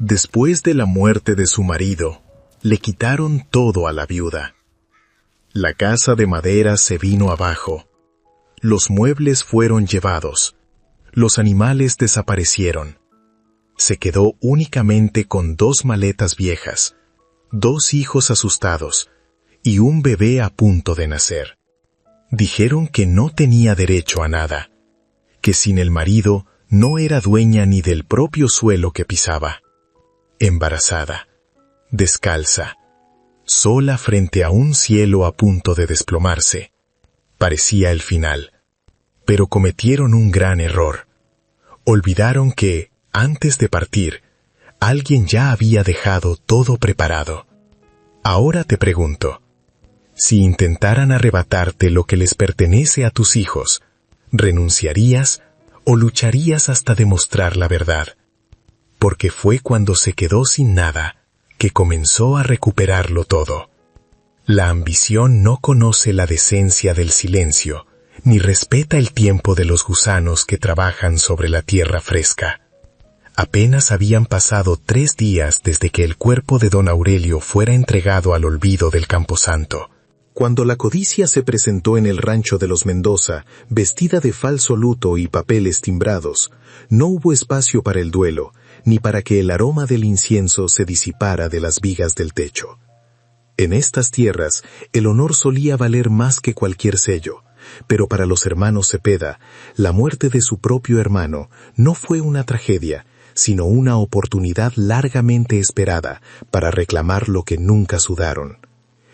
Después de la muerte de su marido, le quitaron todo a la viuda. La casa de madera se vino abajo. Los muebles fueron llevados. Los animales desaparecieron. Se quedó únicamente con 2 maletas viejas, 2 hijos asustados y un bebé a punto de nacer. Dijeron que no tenía derecho a nada, que sin el marido no era dueña ni del propio suelo que pisaba. Embarazada, descalza, sola frente a un cielo a punto de desplomarse. Parecía el final, pero cometieron un gran error. Olvidaron que, antes de partir, alguien ya había dejado todo preparado. Ahora te pregunto, si intentaran arrebatarte lo que les pertenece a tus hijos, ¿renunciarías o lucharías hasta demostrar la verdad? Porque fue cuando se quedó sin nada que comenzó a recuperarlo todo. La ambición no conoce la decencia del silencio, ni respeta el tiempo de los gusanos que trabajan sobre la tierra fresca. Apenas habían pasado 3 días desde que el cuerpo de don Aurelio fuera entregado al olvido del camposanto, cuando la codicia se presentó en el rancho de los Mendoza, vestida de falso luto y papeles timbrados. No hubo espacio para el duelo, ni para que el aroma del incienso se disipara de las vigas del techo. En estas tierras, el honor solía valer más que cualquier sello, pero para los hermanos Cepeda, la muerte de su propio hermano no fue una tragedia, sino una oportunidad largamente esperada para reclamar lo que nunca sudaron.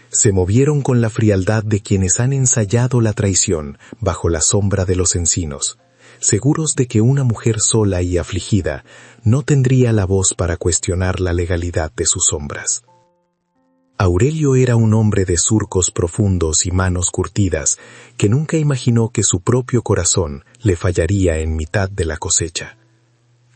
Se movieron con la frialdad de quienes han ensayado la traición bajo la sombra de los encinos, seguros de que una mujer sola y afligida no tendría la voz para cuestionar la legalidad de sus sombras. Aurelio era un hombre de surcos profundos y manos curtidas, que nunca imaginó que su propio corazón le fallaría en mitad de la cosecha.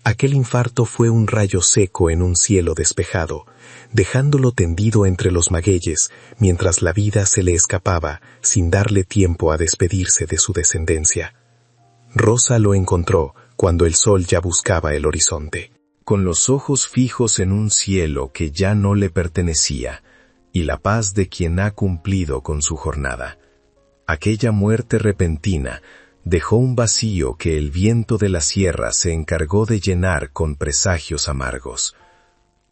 Aquel infarto fue un rayo seco en un cielo despejado, dejándolo tendido entre los magueyes, mientras la vida se le escapaba sin darle tiempo a despedirse de su descendencia. Rosa lo encontró cuando el sol ya buscaba el horizonte, con los ojos fijos en un cielo que ya no le pertenecía, y la paz de quien ha cumplido con su jornada. Aquella muerte repentina dejó un vacío que el viento de la sierra se encargó de llenar con presagios amargos.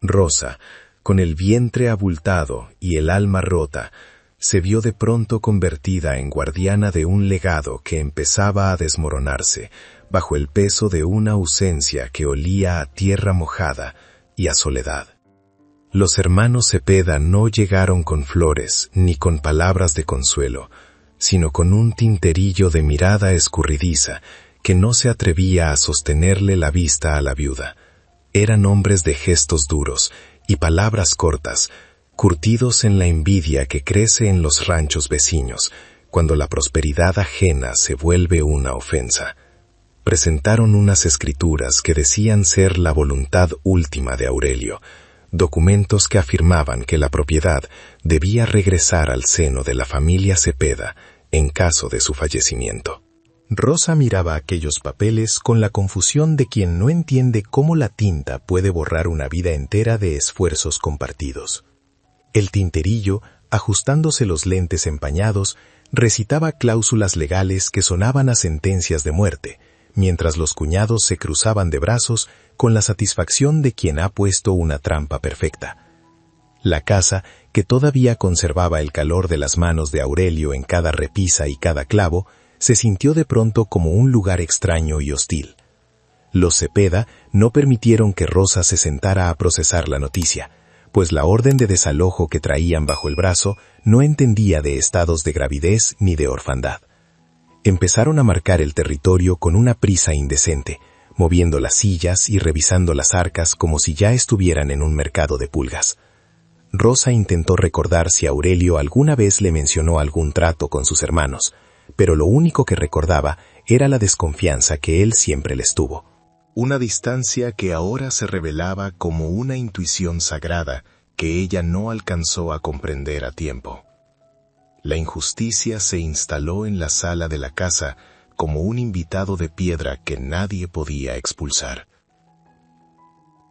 Rosa, con el vientre abultado y el alma rota, se vio de pronto convertida en guardiana de un legado que empezaba a desmoronarse bajo el peso de una ausencia que olía a tierra mojada y a soledad. Los hermanos Cepeda no llegaron con flores ni con palabras de consuelo, sino con un tinterillo de mirada escurridiza que no se atrevía a sostenerle la vista a la viuda. Eran hombres de gestos duros y palabras cortas, curtidos en la envidia que crece en los ranchos vecinos, cuando la prosperidad ajena se vuelve una ofensa. Presentaron unas escrituras que decían ser la voluntad última de Aurelio, documentos que afirmaban que la propiedad debía regresar al seno de la familia Cepeda en caso de su fallecimiento. Rosa miraba aquellos papeles con la confusión de quien no entiende cómo la tinta puede borrar una vida entera de esfuerzos compartidos. El tinterillo, ajustándose los lentes empañados, recitaba cláusulas legales que sonaban a sentencias de muerte, mientras los cuñados se cruzaban de brazos con la satisfacción de quien ha puesto una trampa perfecta. La casa, que todavía conservaba el calor de las manos de Aurelio en cada repisa y cada clavo, se sintió de pronto como un lugar extraño y hostil. Los Cepeda no permitieron que Rosa se sentara a procesar la noticia, pues la orden de desalojo que traían bajo el brazo no entendía de estados de gravidez ni de orfandad. Empezaron a marcar el territorio con una prisa indecente, moviendo las sillas y revisando las arcas como si ya estuvieran en un mercado de pulgas. Rosa intentó recordar si Aurelio alguna vez le mencionó algún trato con sus hermanos, pero lo único que recordaba era la desconfianza que él siempre les tuvo. Una distancia que ahora se revelaba como una intuición sagrada que ella no alcanzó a comprender a tiempo. La injusticia se instaló en la sala de la casa como un invitado de piedra que nadie podía expulsar.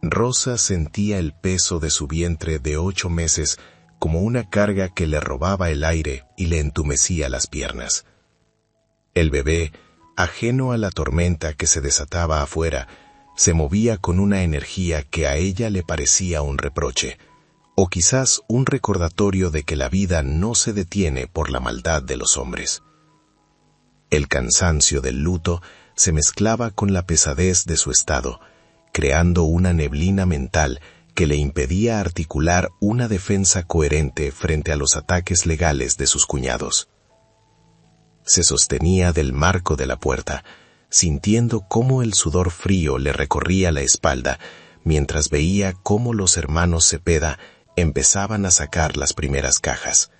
Rosa sentía el peso de su vientre de 8 meses como una carga que le robaba el aire y le entumecía las piernas. El bebé, ajeno a la tormenta que se desataba afuera, se movía con una energía que a ella le parecía un reproche, o quizás un recordatorio de que la vida no se detiene por la maldad de los hombres. El cansancio del luto se mezclaba con la pesadez de su estado, creando una neblina mental que le impedía articular una defensa coherente frente a los ataques legales de sus cuñados. Se sostenía del marco de la puerta, sintiendo cómo el sudor frío le recorría la espalda, mientras veía cómo los hermanos Cepeda empezaban a sacar las primeras cajas.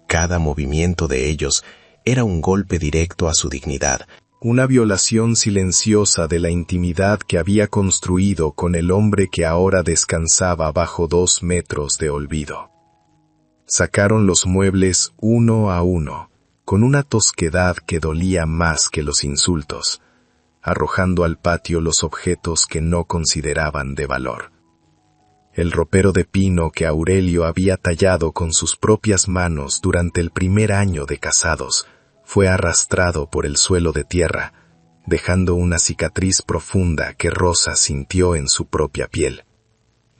Cada movimiento de ellos era un golpe directo a su dignidad, una violación silenciosa de la intimidad que había construido con el hombre que ahora descansaba bajo 2 metros de olvido. Sacaron los muebles uno a uno, con una tosquedad que dolía más que los insultos, arrojando al patio los objetos que no consideraban de valor. El ropero de pino que Aurelio había tallado con sus propias manos durante el primer año de casados fue arrastrado por el suelo de tierra, dejando una cicatriz profunda que Rosa sintió en su propia piel.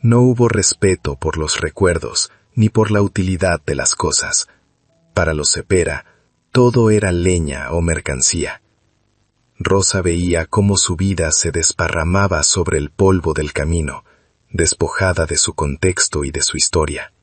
No hubo respeto por los recuerdos ni por la utilidad de las cosas. Para los Cepeda, todo era leña o mercancía. Rosa veía cómo su vida se desparramaba sobre el polvo del camino, despojada de su contexto y de su historia.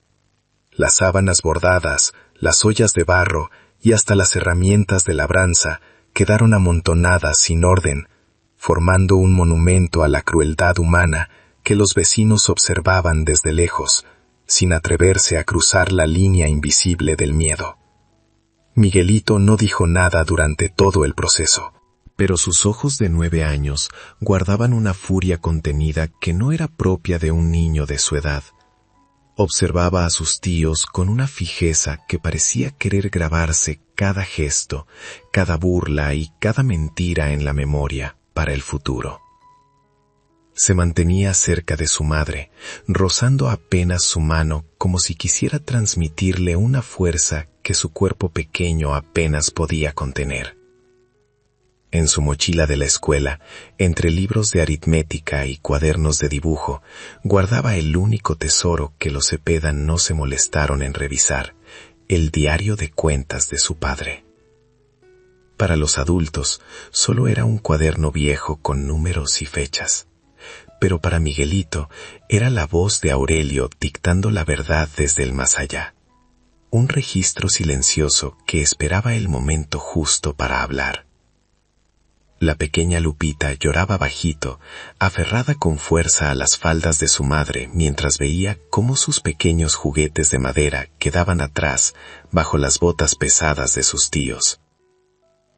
Las sábanas bordadas, las ollas de barro y hasta las herramientas de labranza quedaron amontonadas sin orden, formando un monumento a la crueldad humana que los vecinos observaban desde lejos, sin atreverse a cruzar la línea invisible del miedo. Miguelito no dijo nada durante todo el proceso, pero sus ojos de 9 años guardaban una furia contenida que no era propia de un niño de su edad. Observaba a sus tíos con una fijeza que parecía querer grabarse cada gesto, cada burla y cada mentira en la memoria para el futuro. Se mantenía cerca de su madre, rozando apenas su mano como si quisiera transmitirle una fuerza que su cuerpo pequeño apenas podía contener. En su mochila de la escuela, entre libros de aritmética y cuadernos de dibujo, guardaba el único tesoro que los Cepeda no se molestaron en revisar, el diario de cuentas de su padre. Para los adultos, solo era un cuaderno viejo con números y fechas. Pero para Miguelito era la voz de Aurelio dictando la verdad desde el más allá. Un registro silencioso que esperaba el momento justo para hablar. La pequeña Lupita lloraba bajito, aferrada con fuerza a las faldas de su madre mientras veía cómo sus pequeños juguetes de madera quedaban atrás bajo las botas pesadas de sus tíos.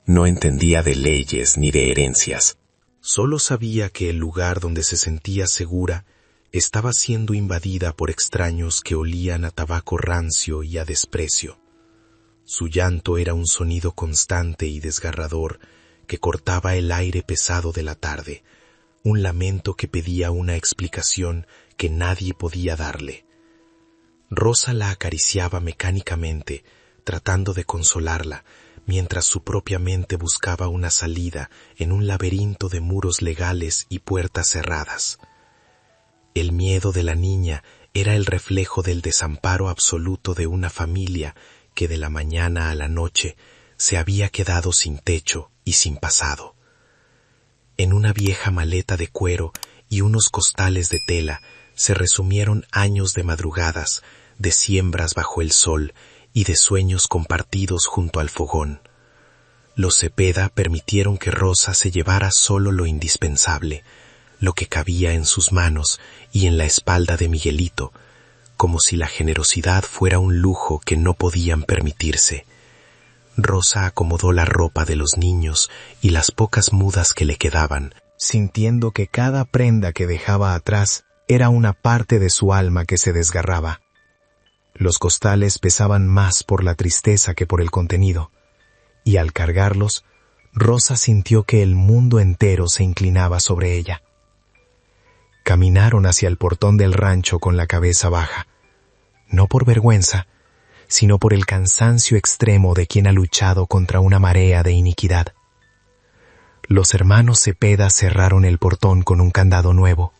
No entendía de leyes ni de herencias. Solo sabía que el lugar donde se sentía segura estaba siendo invadida por extraños que olían a tabaco rancio y a desprecio. Su llanto era un sonido constante y desgarrador que cortaba el aire pesado de la tarde, un lamento que pedía una explicación que nadie podía darle. Rosa la acariciaba mecánicamente, tratando de consolarla, mientras su propia mente buscaba una salida en un laberinto de muros legales y puertas cerradas. El miedo de la niña era el reflejo del desamparo absoluto de una familia que de la mañana a la noche se había quedado sin techo y sin pasado. En una vieja maleta de cuero y unos costales de tela se resumieron años de madrugadas, de siembras bajo el sol y de sueños compartidos junto al fogón. Los Cepeda permitieron que Rosa se llevara solo lo indispensable, lo que cabía en sus manos y en la espalda de Miguelito, como si la generosidad fuera un lujo que no podían permitirse. Rosa acomodó la ropa de los niños y las pocas mudas que le quedaban, sintiendo que cada prenda que dejaba atrás era una parte de su alma que se desgarraba. Los costales pesaban más por la tristeza que por el contenido, y al cargarlos, Rosa sintió que el mundo entero se inclinaba sobre ella. Caminaron hacia el portón del rancho con la cabeza baja, no por vergüenza, sino por el cansancio extremo de quien ha luchado contra una marea de iniquidad. Los hermanos Cepeda cerraron el portón con un candado nuevo,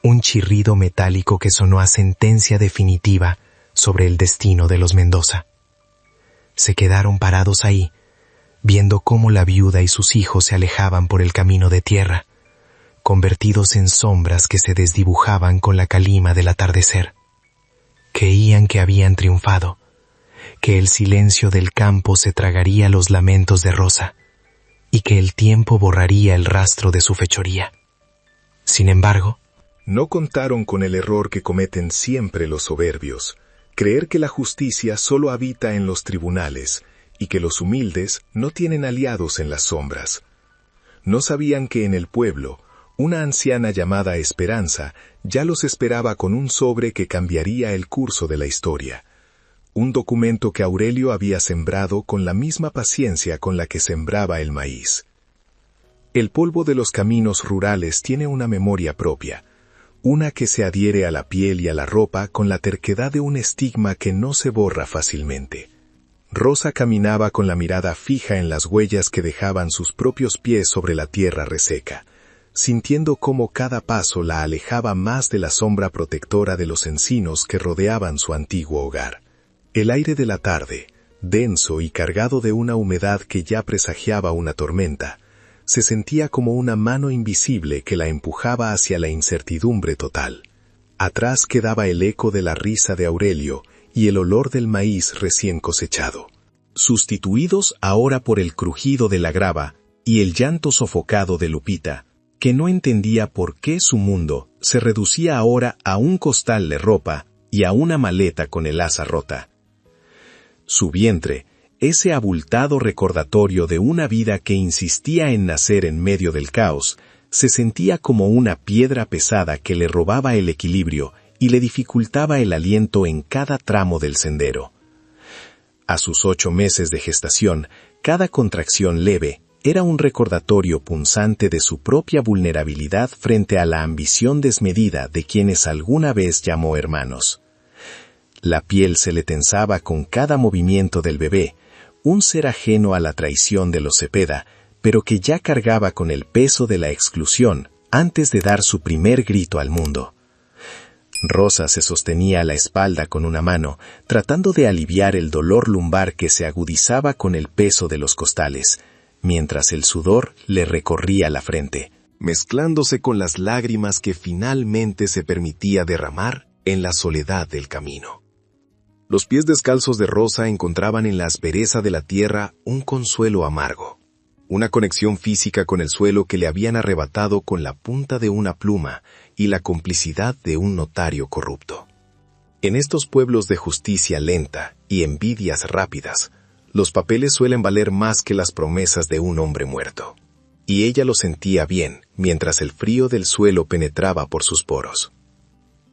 un chirrido metálico que sonó a sentencia definitiva sobre el destino de los Mendoza. Se quedaron parados ahí, viendo cómo la viuda y sus hijos se alejaban por el camino de tierra, convertidos en sombras que se desdibujaban con la calima del atardecer. Creían que habían triunfado, que el silencio del campo se tragaría los lamentos de Rosa, y que el tiempo borraría el rastro de su fechoría. Sin embargo, no contaron con el error que cometen siempre los soberbios, creer que la justicia solo habita en los tribunales y que los humildes no tienen aliados en las sombras. No sabían que en el pueblo, una anciana llamada Esperanza ya los esperaba con un sobre que cambiaría el curso de la historia. Un documento que Aurelio había sembrado con la misma paciencia con la que sembraba el maíz. El polvo de los caminos rurales tiene una memoria propia, una que se adhiere a la piel y a la ropa con la terquedad de un estigma que no se borra fácilmente. Rosa caminaba con la mirada fija en las huellas que dejaban sus propios pies sobre la tierra reseca, sintiendo cómo cada paso la alejaba más de la sombra protectora de los encinos que rodeaban su antiguo hogar. El aire de la tarde, denso y cargado de una humedad que ya presagiaba una tormenta, se sentía como una mano invisible que la empujaba hacia la incertidumbre total. Atrás quedaba el eco de la risa de Aurelio y el olor del maíz recién cosechado, sustituidos ahora por el crujido de la grava y el llanto sofocado de Lupita, que no entendía por qué su mundo se reducía ahora a un costal de ropa y a una maleta con el asa rota. Su vientre, ese abultado recordatorio de una vida que insistía en nacer en medio del caos, se sentía como una piedra pesada que le robaba el equilibrio y le dificultaba el aliento en cada tramo del sendero. A sus 8 meses de gestación, cada contracción leve era un recordatorio punzante de su propia vulnerabilidad frente a la ambición desmedida de quienes alguna vez llamó hermanos. La piel se le tensaba con cada movimiento del bebé, un ser ajeno a la traición de los Cepeda, pero que ya cargaba con el peso de la exclusión antes de dar su primer grito al mundo. Rosa se sostenía a la espalda con una mano, tratando de aliviar el dolor lumbar que se agudizaba con el peso de los costales, mientras el sudor le recorría la frente, mezclándose con las lágrimas que finalmente se permitía derramar en la soledad del camino. Los pies descalzos de Rosa encontraban en la aspereza de la tierra un consuelo amargo, una conexión física con el suelo que le habían arrebatado con la punta de una pluma y la complicidad de un notario corrupto. En estos pueblos de justicia lenta y envidias rápidas, los papeles suelen valer más que las promesas de un hombre muerto. Y ella lo sentía bien, mientras el frío del suelo penetraba por sus poros.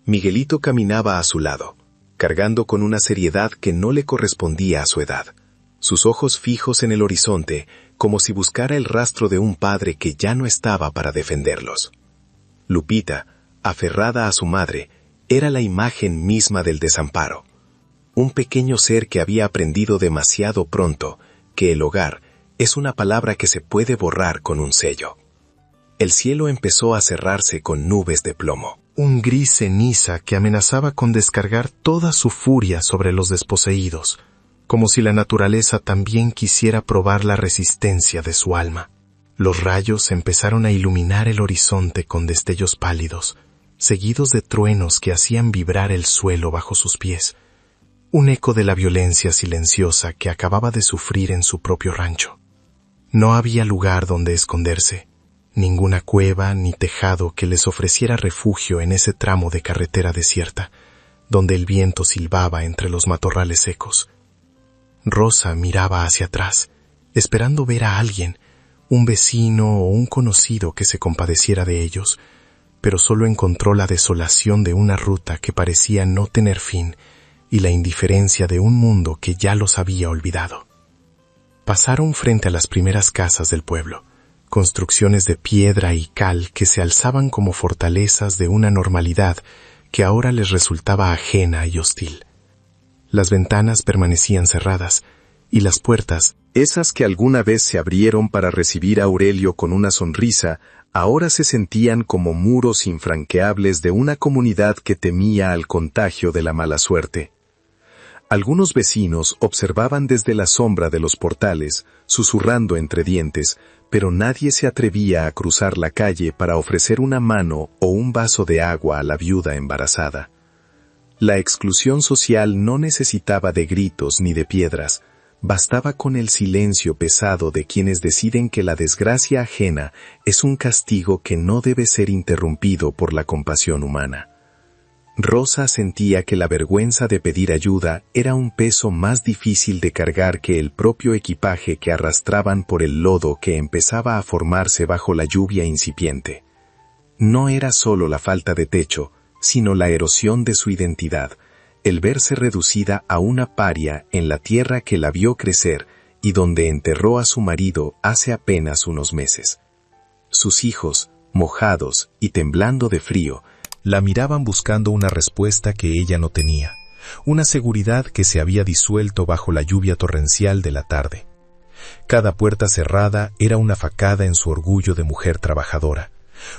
Miguelito caminaba a su lado, cargando con una seriedad que no le correspondía a su edad, sus ojos fijos en el horizonte, como si buscara el rastro de un padre que ya no estaba para defenderlos. Lupita, aferrada a su madre, era la imagen misma del desamparo. Un pequeño ser que había aprendido demasiado pronto que el hogar es una palabra que se puede borrar con un sello. El cielo empezó a cerrarse con nubes de plomo. Un gris ceniza que amenazaba con descargar toda su furia sobre los desposeídos, como si la naturaleza también quisiera probar la resistencia de su alma. Los rayos empezaron a iluminar el horizonte con destellos pálidos, seguidos de truenos que hacían vibrar el suelo bajo sus pies, un eco de la violencia silenciosa que acababa de sufrir en su propio rancho. No había lugar donde esconderse, ninguna cueva ni tejado que les ofreciera refugio en ese tramo de carretera desierta, donde el viento silbaba entre los matorrales secos. Rosa miraba hacia atrás, esperando ver a alguien, un vecino o un conocido que se compadeciera de ellos, pero solo encontró la desolación de una ruta que parecía no tener fin y la indiferencia de un mundo que ya los había olvidado. Pasaron frente a las primeras casas del pueblo, construcciones de piedra y cal que se alzaban como fortalezas de una normalidad que ahora les resultaba ajena y hostil. Las ventanas permanecían cerradas, y las puertas, esas que alguna vez se abrieron para recibir a Aurelio con una sonrisa, ahora se sentían como muros infranqueables de una comunidad que temía al contagio de la mala suerte. Algunos vecinos observaban desde la sombra de los portales, susurrando entre dientes, pero nadie se atrevía a cruzar la calle para ofrecer una mano o un vaso de agua a la viuda embarazada. La exclusión social no necesitaba de gritos ni de piedras, bastaba con el silencio pesado de quienes deciden que la desgracia ajena es un castigo que no debe ser interrumpido por la compasión humana. Rosa sentía que la vergüenza de pedir ayuda era un peso más difícil de cargar que el propio equipaje que arrastraban por el lodo que empezaba a formarse bajo la lluvia incipiente. No era solo la falta de techo, sino la erosión de su identidad, el verse reducida a una paria en la tierra que la vio crecer y donde enterró a su marido hace apenas unos meses. Sus hijos, mojados y temblando de frío, la miraban buscando una respuesta que ella no tenía, una seguridad que se había disuelto bajo la lluvia torrencial de la tarde. Cada puerta cerrada era una facada en su orgullo de mujer trabajadora,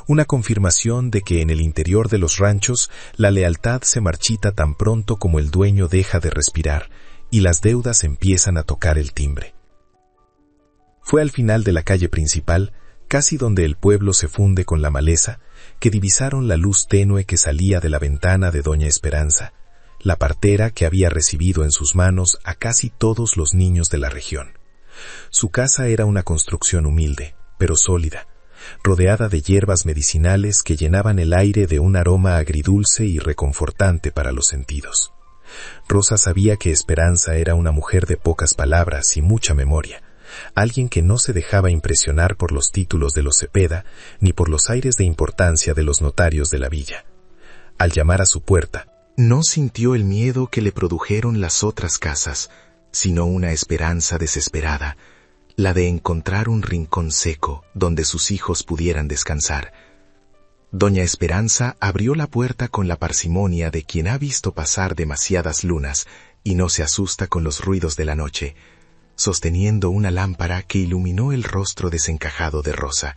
una confirmación de que en el interior de los ranchos la lealtad se marchita tan pronto como el dueño deja de respirar y las deudas empiezan a tocar el timbre. Fue al final de la calle principal, casi donde el pueblo se funde con la maleza, que divisaron la luz tenue que salía de la ventana de doña Esperanza, la partera que había recibido en sus manos a casi todos los niños de la región. Su casa era una construcción humilde, pero sólida, rodeada de hierbas medicinales que llenaban el aire de un aroma agridulce y reconfortante para los sentidos. Rosa sabía que Esperanza era una mujer de pocas palabras y mucha memoria, alguien que no se dejaba impresionar por los títulos de los Cepeda ni por los aires de importancia de los notarios de la villa. Al llamar a su puerta, no sintió el miedo que le produjeron las otras casas, sino una esperanza desesperada, la de encontrar un rincón seco donde sus hijos pudieran descansar. Doña Esperanza abrió la puerta con la parsimonia de quien ha visto pasar demasiadas lunas y no se asusta con los ruidos de la noche, sosteniendo una lámpara que iluminó el rostro desencajado de Rosa.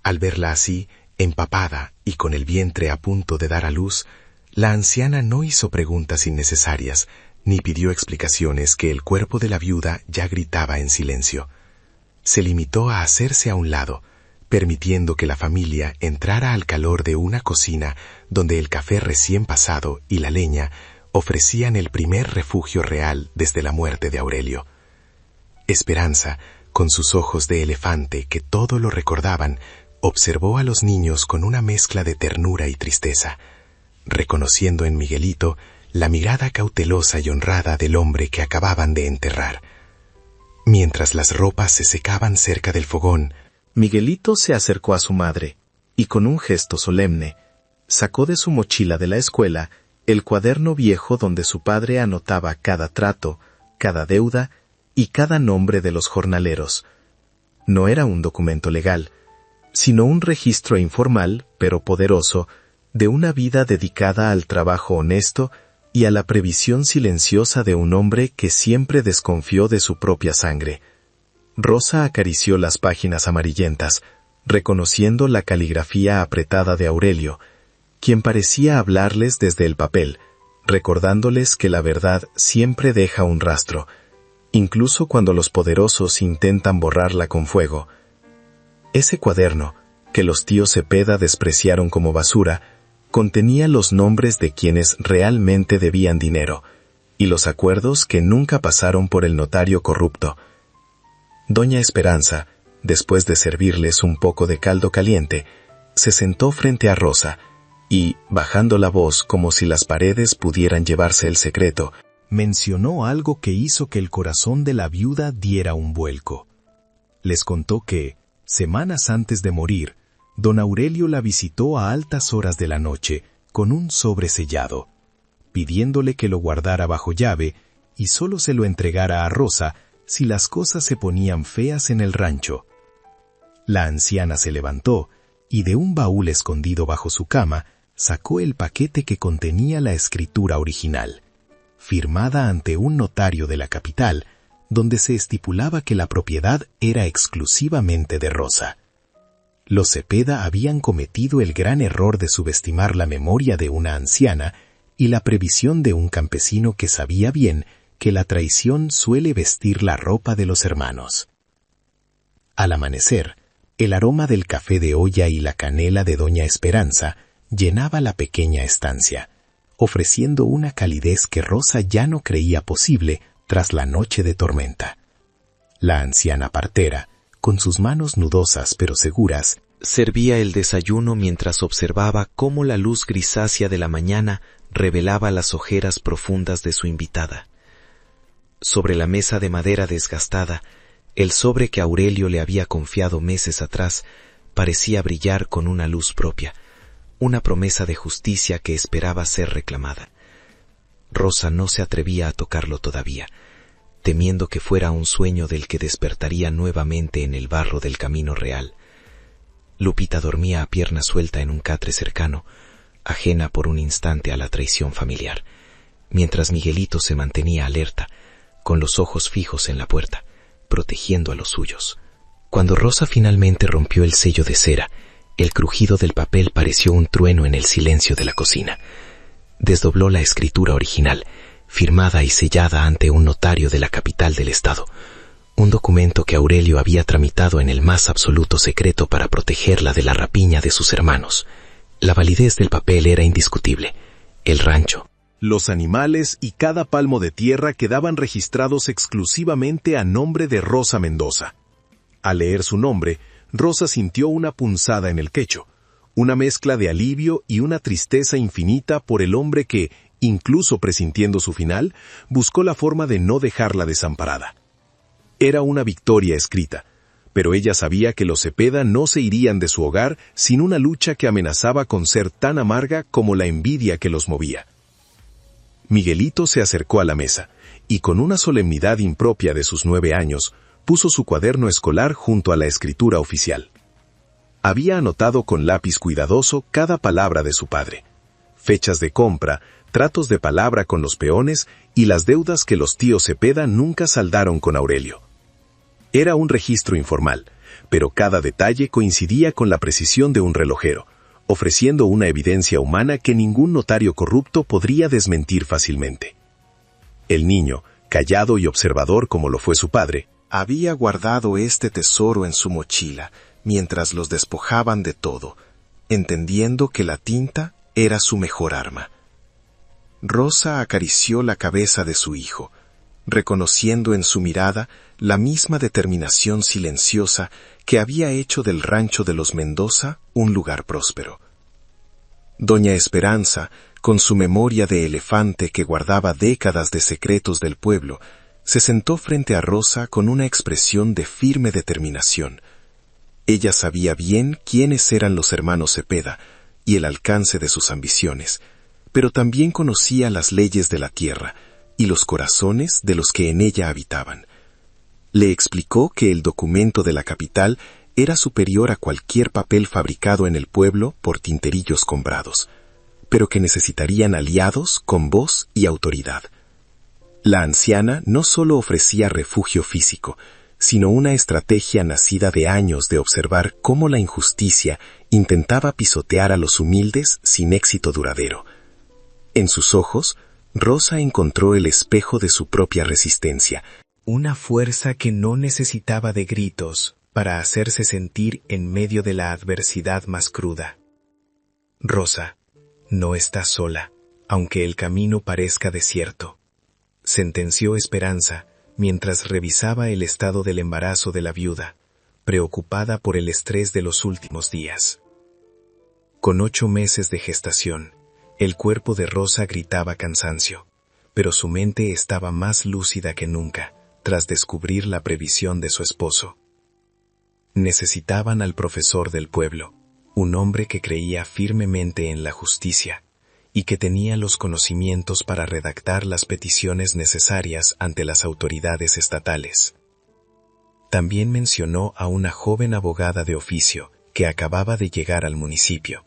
Al verla así, empapada y con el vientre a punto de dar a luz, la anciana no hizo preguntas innecesarias, ni pidió explicaciones que el cuerpo de la viuda ya gritaba en silencio. Se limitó a hacerse a un lado, permitiendo que la familia entrara al calor de una cocina donde el café recién pasado y la leña ofrecían el primer refugio real desde la muerte de Aurelio. Esperanza, con sus ojos de elefante que todo lo recordaban, observó a los niños con una mezcla de ternura y tristeza, reconociendo en Miguelito la mirada cautelosa y honrada del hombre que acababan de enterrar. Mientras las ropas se secaban cerca del fogón, Miguelito se acercó a su madre y con un gesto solemne sacó de su mochila de la escuela el cuaderno viejo donde su padre anotaba cada trato, cada deuda y cada nombre de los jornaleros. No era un documento legal, sino un registro informal, pero poderoso, de una vida dedicada al trabajo honesto y a la previsión silenciosa de un hombre que siempre desconfió de su propia sangre. Rosa acarició las páginas amarillentas, reconociendo la caligrafía apretada de Aurelio, quien parecía hablarles desde el papel, recordándoles que la verdad siempre deja un rastro, incluso cuando los poderosos intentan borrarla con fuego. Ese cuaderno, que los tíos Cepeda despreciaron como basura, contenía los nombres de quienes realmente debían dinero, y los acuerdos que nunca pasaron por el notario corrupto. Doña Esperanza, después de servirles un poco de caldo caliente, se sentó frente a Rosa, y, bajando la voz como si las paredes pudieran llevarse el secreto, mencionó algo que hizo que el corazón de la viuda diera un vuelco. Les contó que, semanas antes de morir, don Aurelio la visitó a altas horas de la noche con un sobre sellado, pidiéndole que lo guardara bajo llave y solo se lo entregara a Rosa si las cosas se ponían feas en el rancho. La anciana se levantó y de un baúl escondido bajo su cama sacó el paquete que contenía la escritura original, firmada ante un notario de la capital, donde se estipulaba que la propiedad era exclusivamente de Rosa. Los Cepeda habían cometido el gran error de subestimar la memoria de una anciana y la previsión de un campesino que sabía bien que la traición suele vestir la ropa de los hermanos. Al amanecer, el aroma del café de olla y la canela de Doña Esperanza llenaba la pequeña estancia, ofreciendo una calidez que Rosa ya no creía posible tras la noche de tormenta. La anciana partera, con sus manos nudosas pero seguras, servía el desayuno mientras observaba cómo la luz grisácea de la mañana revelaba las ojeras profundas de su invitada. Sobre la mesa de madera desgastada, el sobre que Aurelio le había confiado meses atrás parecía brillar con una luz propia, una promesa de justicia que esperaba ser reclamada. Rosa no se atrevía a tocarlo todavía, temiendo que fuera un sueño del que despertaría nuevamente en el barro del camino real. Lupita dormía a pierna suelta en un catre cercano, ajena por un instante a la traición familiar, mientras Miguelito se mantenía alerta, con los ojos fijos en la puerta, protegiendo a los suyos. Cuando Rosa finalmente rompió el sello de cera, el crujido del papel pareció un trueno en el silencio de la cocina. Desdobló la escritura original, firmada y sellada ante un notario de la capital del estado, un documento que Aurelio había tramitado en el más absoluto secreto para protegerla de la rapiña de sus hermanos. La validez del papel era indiscutible. El rancho, los animales y cada palmo de tierra quedaban registrados exclusivamente a nombre de Rosa Mendoza. Al leer su nombre, Rosa sintió una punzada en el pecho, una mezcla de alivio y una tristeza infinita por el hombre que, incluso presintiendo su final, buscó la forma de no dejarla desamparada. Era una victoria escrita, pero ella sabía que los Cepeda no se irían de su hogar sin una lucha que amenazaba con ser tan amarga como la envidia que los movía. Miguelito se acercó a la mesa, y con una solemnidad impropia de sus 9 años, puso su cuaderno escolar junto a la escritura oficial. Había anotado con lápiz cuidadoso cada palabra de su padre, fechas de compra, tratos de palabra con los peones y las deudas que los tíos Cepeda nunca saldaron con Aurelio. Era un registro informal, pero cada detalle coincidía con la precisión de un relojero, ofreciendo una evidencia humana que ningún notario corrupto podría desmentir fácilmente. El niño, callado y observador como lo fue su padre, había guardado este tesoro en su mochila mientras los despojaban de todo, entendiendo que la tinta era su mejor arma. Rosa acarició la cabeza de su hijo, reconociendo en su mirada la misma determinación silenciosa que había hecho del rancho de los Mendoza un lugar próspero. Doña Esperanza, con su memoria de elefante que guardaba décadas de secretos del pueblo, se sentó frente a Rosa con una expresión de firme determinación. Ella sabía bien quiénes eran los hermanos Cepeda y el alcance de sus ambiciones, pero también conocía las leyes de la tierra y los corazones de los que en ella habitaban. Le explicó que el documento de la capital era superior a cualquier papel fabricado en el pueblo por tinterillos comprados, pero que necesitarían aliados con voz y autoridad. La anciana no solo ofrecía refugio físico, sino una estrategia nacida de años de observar cómo la injusticia intentaba pisotear a los humildes sin éxito duradero. En sus ojos, Rosa encontró el espejo de su propia resistencia, una fuerza que no necesitaba de gritos para hacerse sentir en medio de la adversidad más cruda. Rosa, no estás sola, aunque el camino parezca desierto, sentenció Esperanza mientras revisaba el estado del embarazo de la viuda, preocupada por el estrés de los últimos días. Con 8 meses de gestación, el cuerpo de Rosa gritaba cansancio, pero su mente estaba más lúcida que nunca, tras descubrir la previsión de su esposo. Necesitaban al profesor del pueblo, un hombre que creía firmemente en la justicia y que tenía los conocimientos para redactar las peticiones necesarias ante las autoridades estatales. También mencionó a una joven abogada de oficio que acababa de llegar al municipio.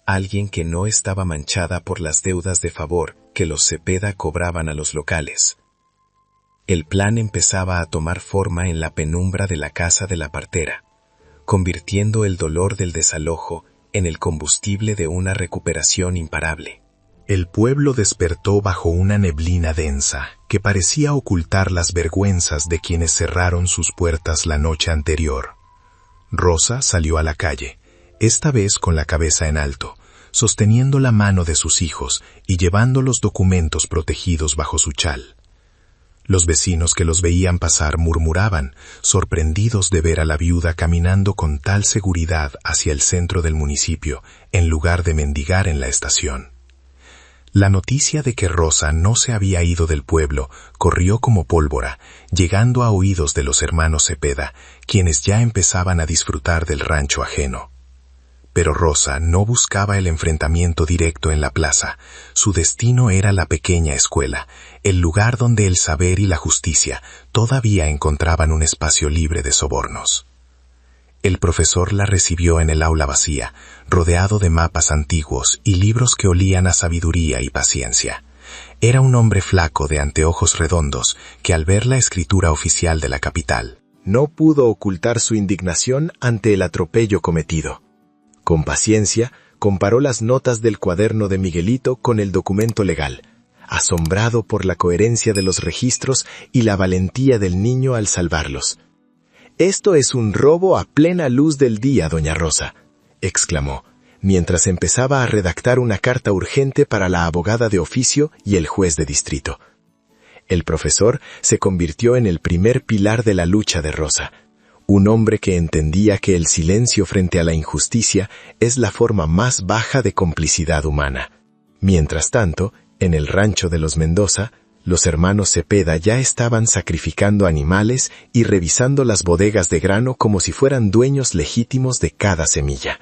Alguien que no estaba manchada por las deudas de favor que los Cepeda cobraban a los locales. El plan empezaba a tomar forma en la penumbra de la casa de la partera, convirtiendo el dolor del desalojo en el combustible de una recuperación imparable. El pueblo despertó bajo una neblina densa que parecía ocultar las vergüenzas de quienes cerraron sus puertas la noche anterior. Rosa salió a la calle, esta vez con la cabeza en alto, sosteniendo la mano de sus hijos y llevando los documentos protegidos bajo su chal. Los vecinos que los veían pasar murmuraban, sorprendidos de ver a la viuda caminando con tal seguridad hacia el centro del municipio, en lugar de mendigar en la estación. La noticia de que Rosa no se había ido del pueblo corrió como pólvora, llegando a oídos de los hermanos Cepeda, quienes ya empezaban a disfrutar del rancho ajeno. Pero Rosa no buscaba el enfrentamiento directo en la plaza. Su destino era la pequeña escuela, el lugar donde el saber y la justicia todavía encontraban un espacio libre de sobornos. El profesor la recibió en el aula vacía, rodeado de mapas antiguos y libros que olían a sabiduría y paciencia. Era un hombre flaco de anteojos redondos que, al ver la escritura oficial de la capital, no pudo ocultar su indignación ante el atropello cometido. Con paciencia, comparó las notas del cuaderno de Miguelito con el documento legal, asombrado por la coherencia de los registros y la valentía del niño al salvarlos. «Esto es un robo a plena luz del día, doña Rosa», exclamó, mientras empezaba a redactar una carta urgente para la abogada de oficio y el juez de distrito. El profesor se convirtió en el primer pilar de la lucha de Rosa, un hombre que entendía que el silencio frente a la injusticia es la forma más baja de complicidad humana. Mientras tanto, en el rancho de los Mendoza, los hermanos Cepeda ya estaban sacrificando animales y revisando las bodegas de grano como si fueran dueños legítimos de cada semilla.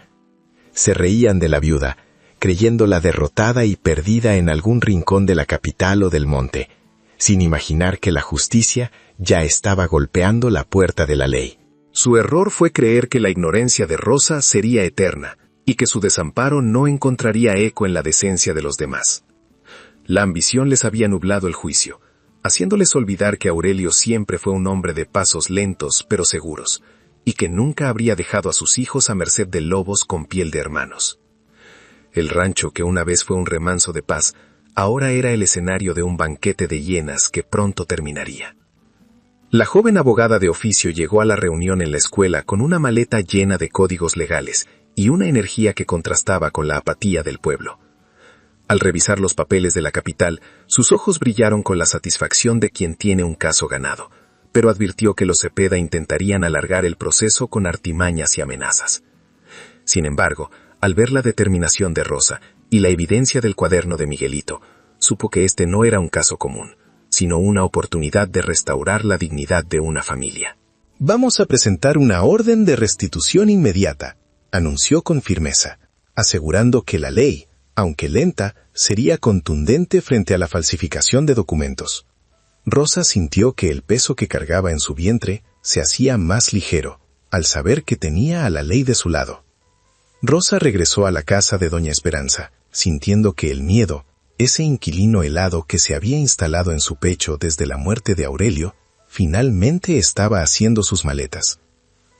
Se reían de la viuda, creyéndola derrotada y perdida en algún rincón de la capital o del monte, sin imaginar que la justicia ya estaba golpeando la puerta de la ley. Su error fue creer que la ignorancia de Rosa sería eterna y que su desamparo no encontraría eco en la decencia de los demás. La ambición les había nublado el juicio, haciéndoles olvidar que Aurelio siempre fue un hombre de pasos lentos pero seguros, y que nunca habría dejado a sus hijos a merced de lobos con piel de hermanos. El rancho, que una vez fue un remanso de paz, ahora era el escenario de un banquete de hienas que pronto terminaría. La joven abogada de oficio llegó a la reunión en la escuela con una maleta llena de códigos legales y una energía que contrastaba con la apatía del pueblo. Al revisar los papeles de la capital, sus ojos brillaron con la satisfacción de quien tiene un caso ganado, pero advirtió que los Cepeda intentarían alargar el proceso con artimañas y amenazas. Sin embargo, al ver la determinación de Rosa y la evidencia del cuaderno de Miguelito, supo que este no era un caso común, sino una oportunidad de restaurar la dignidad de una familia. «Vamos a presentar una orden de restitución inmediata», anunció con firmeza, asegurando que la ley, aunque lenta, sería contundente frente a la falsificación de documentos. Rosa sintió que el peso que cargaba en su vientre se hacía más ligero, al saber que tenía a la ley de su lado. Rosa regresó a la casa de doña Esperanza, sintiendo que el miedo, ese inquilino helado que se había instalado en su pecho desde la muerte de Aurelio, finalmente estaba haciendo sus maletas.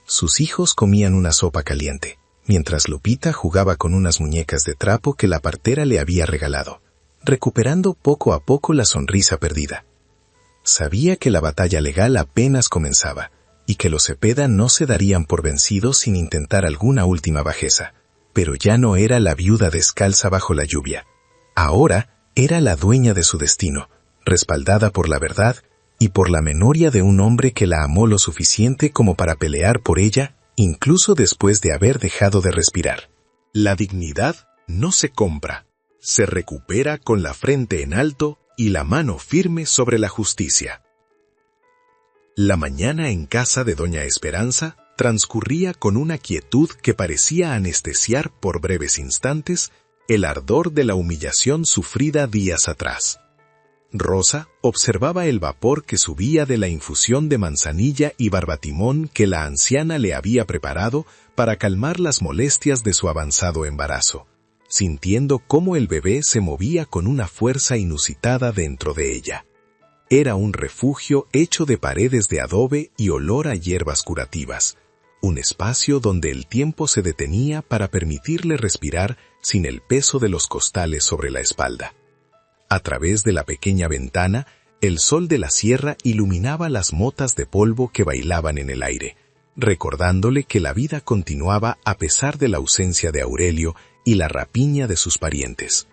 Sus hijos comían una sopa caliente, mientras Lupita jugaba con unas muñecas de trapo que la partera le había regalado, recuperando poco a poco la sonrisa perdida. Sabía que la batalla legal apenas comenzaba, y que los Cepeda no se darían por vencidos sin intentar alguna última bajeza, pero ya no era la viuda descalza bajo la lluvia. Ahora era la dueña de su destino, respaldada por la verdad y por la memoria de un hombre que la amó lo suficiente como para pelear por ella, incluso después de haber dejado de respirar. La dignidad no se compra, se recupera con la frente en alto y la mano firme sobre la justicia. La mañana en casa de doña Esperanza transcurría con una quietud que parecía anestesiar por breves instantes el ardor de la humillación sufrida días atrás. Rosa observaba el vapor que subía de la infusión de manzanilla y barbatimón que la anciana le había preparado para calmar las molestias de su avanzado embarazo, sintiendo cómo el bebé se movía con una fuerza inusitada dentro de ella. Era un refugio hecho de paredes de adobe y olor a hierbas curativas, un espacio donde el tiempo se detenía para permitirle respirar sin el peso de los costales sobre la espalda. A través de la pequeña ventana, el sol de la sierra iluminaba las motas de polvo que bailaban en el aire, recordándole que la vida continuaba a pesar de la ausencia de Aurelio y la rapiña de sus parientes.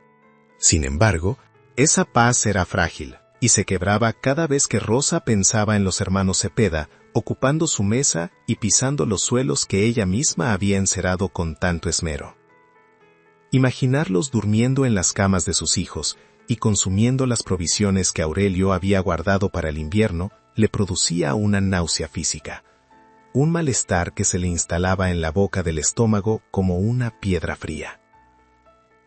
Sin embargo, esa paz era frágil y se quebraba cada vez que Rosa pensaba en los hermanos Cepeda, ocupando su mesa y pisando los suelos que ella misma había encerado con tanto esmero. Imaginarlos durmiendo en las camas de sus hijos y consumiendo las provisiones que Aurelio había guardado para el invierno le producía una náusea física, un malestar que se le instalaba en la boca del estómago como una piedra fría.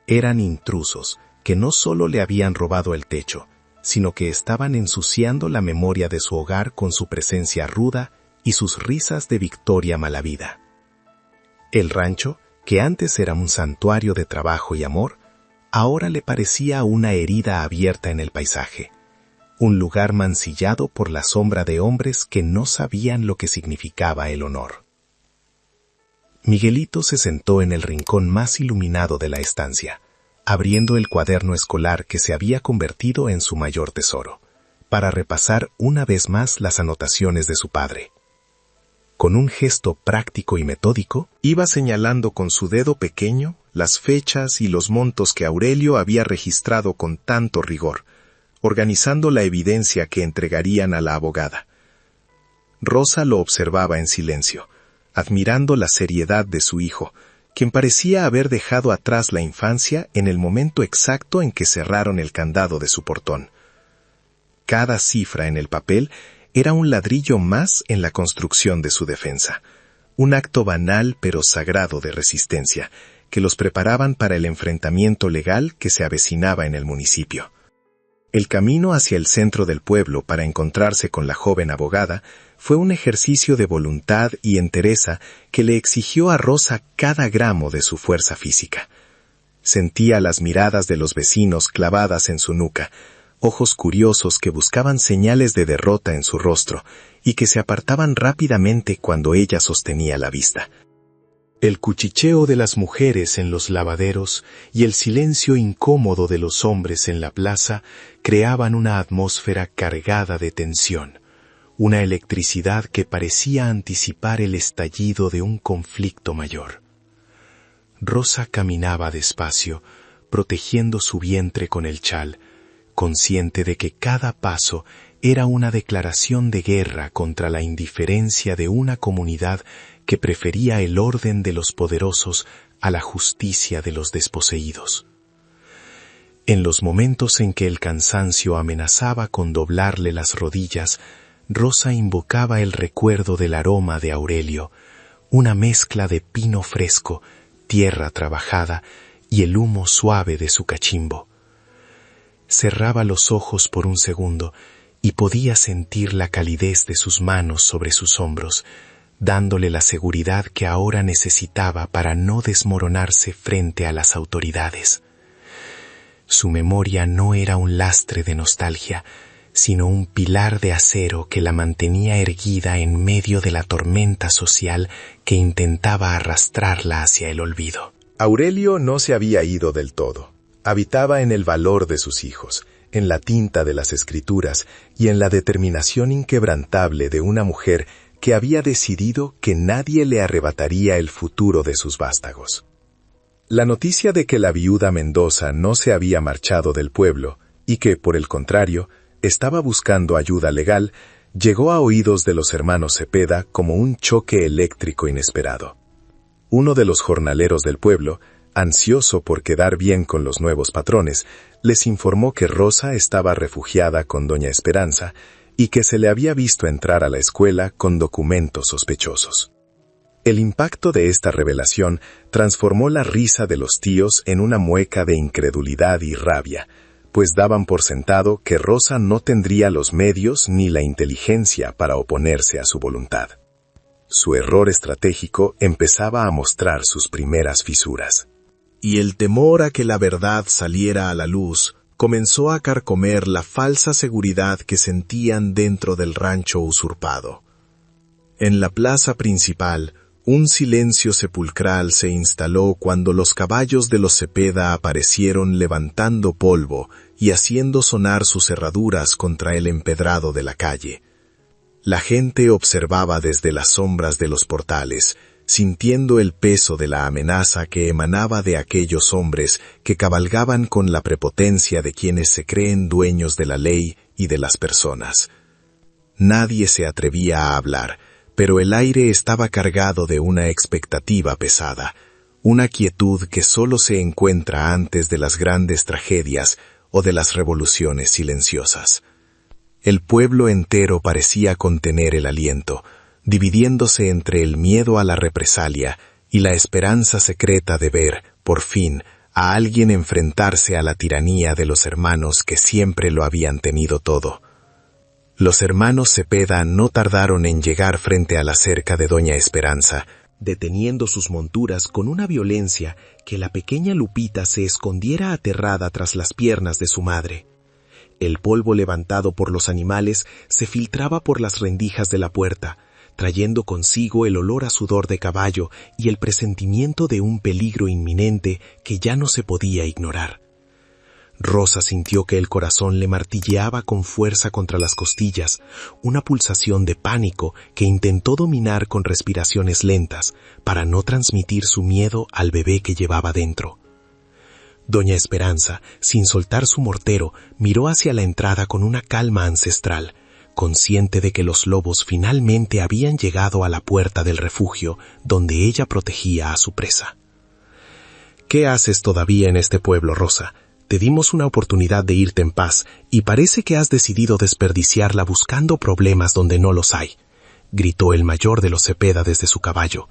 Eran intrusos que no solo le habían robado el techo, sino que estaban ensuciando la memoria de su hogar con su presencia ruda y sus risas de victoria malavida. El rancho, que antes era un santuario de trabajo y amor, ahora le parecía una herida abierta en el paisaje, un lugar mancillado por la sombra de hombres que no sabían lo que significaba el honor. Miguelito se sentó en el rincón más iluminado de la estancia, abriendo el cuaderno escolar que se había convertido en su mayor tesoro, para repasar una vez más las anotaciones de su padre. Con un gesto práctico y metódico, iba señalando con su dedo pequeño las fechas y los montos que Aurelio había registrado con tanto rigor, organizando la evidencia que entregarían a la abogada. Rosa lo observaba en silencio, admirando la seriedad de su hijo, quien parecía haber dejado atrás la infancia en el momento exacto en que cerraron el candado de su portón. Cada cifra en el papel era un ladrillo más en la construcción de su defensa, un acto banal pero sagrado de resistencia, que los preparaban para el enfrentamiento legal que se avecinaba en el municipio. El camino hacia el centro del pueblo para encontrarse con la joven abogada fue un ejercicio de voluntad y entereza que le exigió a Rosa cada gramo de su fuerza física. Sentía las miradas de los vecinos clavadas en su nuca, ojos curiosos que buscaban señales de derrota en su rostro y que se apartaban rápidamente cuando ella sostenía la vista. El cuchicheo de las mujeres en los lavaderos y el silencio incómodo de los hombres en la plaza creaban una atmósfera cargada de tensión, una electricidad que parecía anticipar el estallido de un conflicto mayor. Rosa caminaba despacio, protegiendo su vientre con el chal, consciente de que cada paso era una declaración de guerra contra la indiferencia de una comunidad que prefería el orden de los poderosos a la justicia de los desposeídos. En los momentos en que el cansancio amenazaba con doblarle las rodillas, Rosa invocaba el recuerdo del aroma de Aurelio, una mezcla de pino fresco, tierra trabajada y el humo suave de su cachimbo. Cerraba los ojos por un segundo y podía sentir la calidez de sus manos sobre sus hombros, dándole la seguridad que ahora necesitaba para no desmoronarse frente a las autoridades. Su memoria no era un lastre de nostalgia, sino un pilar de acero que la mantenía erguida en medio de la tormenta social que intentaba arrastrarla hacia el olvido. Aurelio no se había ido del todo. Habitaba en el valor de sus hijos, en la tinta de las escrituras y en la determinación inquebrantable de una mujer que había decidido que nadie le arrebataría el futuro de sus vástagos. La noticia de que la viuda Mendoza no se había marchado del pueblo y que, por el contrario, estaba buscando ayuda legal, llegó a oídos de los hermanos Cepeda como un choque eléctrico inesperado. Uno de los jornaleros del pueblo, ansioso por quedar bien con los nuevos patrones, les informó que Rosa estaba refugiada con doña Esperanza y que se le había visto entrar a la escuela con documentos sospechosos. El impacto de esta revelación transformó la risa de los tíos en una mueca de incredulidad y rabia, pues daban por sentado que Rosa no tendría los medios ni la inteligencia para oponerse a su voluntad. Su error estratégico empezaba a mostrar sus primeras fisuras. Y el temor a que la verdad saliera a la luz comenzó a carcomer la falsa seguridad que sentían dentro del rancho usurpado. En la plaza principal, un silencio sepulcral se instaló cuando los caballos de los Cepeda aparecieron levantando polvo y haciendo sonar sus herraduras contra el empedrado de la calle. La gente observaba desde las sombras de los portales, sintiendo el peso de la amenaza que emanaba de aquellos hombres que cabalgaban con la prepotencia de quienes se creen dueños de la ley y de las personas. Nadie se atrevía a hablar, pero el aire estaba cargado de una expectativa pesada, una quietud que solo se encuentra antes de las grandes tragedias o de las revoluciones silenciosas. El pueblo entero parecía contener el aliento, dividiéndose entre el miedo a la represalia y la esperanza secreta de ver, por fin, a alguien enfrentarse a la tiranía de los hermanos que siempre lo habían tenido todo. Los hermanos Cepeda no tardaron en llegar frente a la cerca de Doña Esperanza, deteniendo sus monturas con una violencia que la pequeña Lupita se escondiera aterrada tras las piernas de su madre. El polvo levantado por los animales se filtraba por las rendijas de la puerta, trayendo consigo el olor a sudor de caballo y el presentimiento de un peligro inminente que ya no se podía ignorar. Rosa sintió que el corazón le martilleaba con fuerza contra las costillas, una pulsación de pánico que intentó dominar con respiraciones lentas para no transmitir su miedo al bebé que llevaba dentro. Doña Esperanza, sin soltar su mortero, miró hacia la entrada con una calma ancestral, consciente de que los lobos finalmente habían llegado a la puerta del refugio donde ella protegía a su presa. «¿Qué haces todavía en este pueblo, Rosa? Te dimos una oportunidad de irte en paz y parece que has decidido desperdiciarla buscando problemas donde no los hay», gritó el mayor de los Cepeda desde su caballo.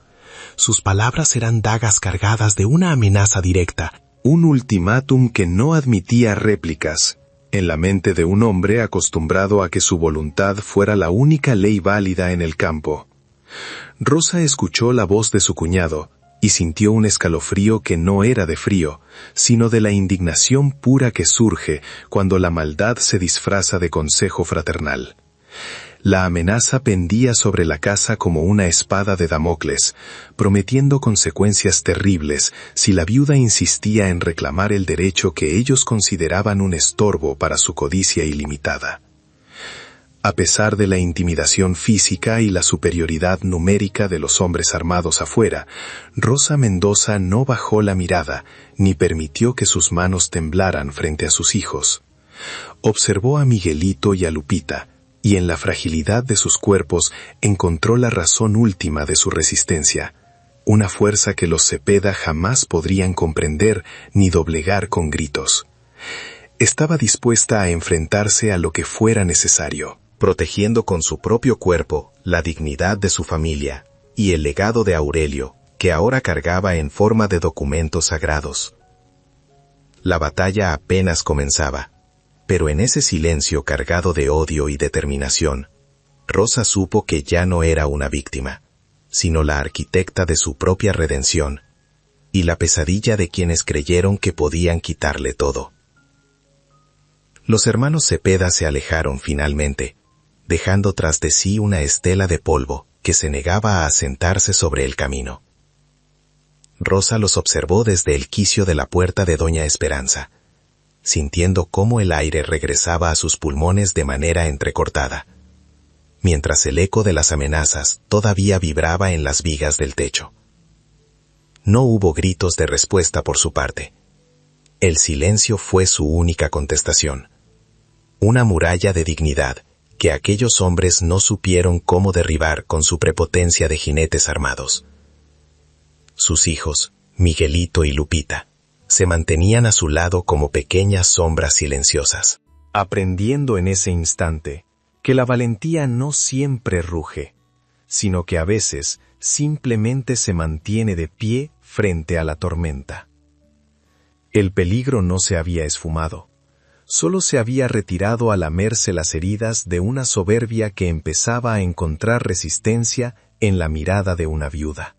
Sus palabras eran dagas cargadas de una amenaza directa, un ultimátum que no admitía réplicas, en la mente de un hombre acostumbrado a que su voluntad fuera la única ley válida en el campo. Rosa escuchó la voz de su cuñado y sintió un escalofrío que no era de frío, sino de la indignación pura que surge cuando la maldad se disfraza de consejo fraternal. La amenaza pendía sobre la casa como una espada de Damocles, prometiendo consecuencias terribles si la viuda insistía en reclamar el derecho que ellos consideraban un estorbo para su codicia ilimitada. A pesar de la intimidación física y la superioridad numérica de los hombres armados afuera, Rosa Mendoza no bajó la mirada ni permitió que sus manos temblaran frente a sus hijos. Observó a Miguelito y a Lupita, y en la fragilidad de sus cuerpos encontró la razón última de su resistencia, una fuerza que los Cepeda jamás podrían comprender ni doblegar con gritos. Estaba dispuesta a enfrentarse a lo que fuera necesario, protegiendo con su propio cuerpo la dignidad de su familia y el legado de Aurelio, que ahora cargaba en forma de documentos sagrados. La batalla apenas comenzaba, pero en ese silencio cargado de odio y determinación, Rosa supo que ya no era una víctima, sino la arquitecta de su propia redención, y la pesadilla de quienes creyeron que podían quitarle todo. Los hermanos Cepeda se alejaron finalmente, dejando tras de sí una estela de polvo que se negaba a asentarse sobre el camino. Rosa los observó desde el quicio de la puerta de Doña Esperanza, sintiendo cómo el aire regresaba a sus pulmones de manera entrecortada, mientras el eco de las amenazas todavía vibraba en las vigas del techo. No hubo gritos de respuesta por su parte. El silencio fue su única contestación. Una muralla de dignidad que aquellos hombres no supieron cómo derribar con su prepotencia de jinetes armados. Sus hijos, Miguelito y Lupita, se mantenían a su lado como pequeñas sombras silenciosas, aprendiendo en ese instante que la valentía no siempre ruge, sino que a veces simplemente se mantiene de pie frente a la tormenta. El peligro no se había esfumado, solo se había retirado a lamerse las heridas de una soberbia que empezaba a encontrar resistencia en la mirada de una viuda.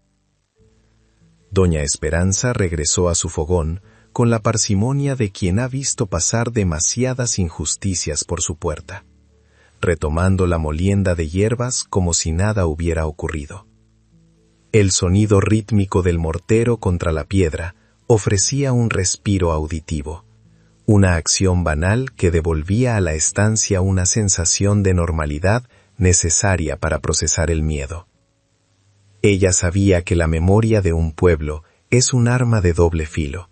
Doña Esperanza regresó a su fogón con la parsimonia de quien ha visto pasar demasiadas injusticias por su puerta, retomando la molienda de hierbas como si nada hubiera ocurrido. El sonido rítmico del mortero contra la piedra ofrecía un respiro auditivo, una acción banal que devolvía a la estancia una sensación de normalidad necesaria para procesar el miedo. Ella sabía que la memoria de un pueblo es un arma de doble filo,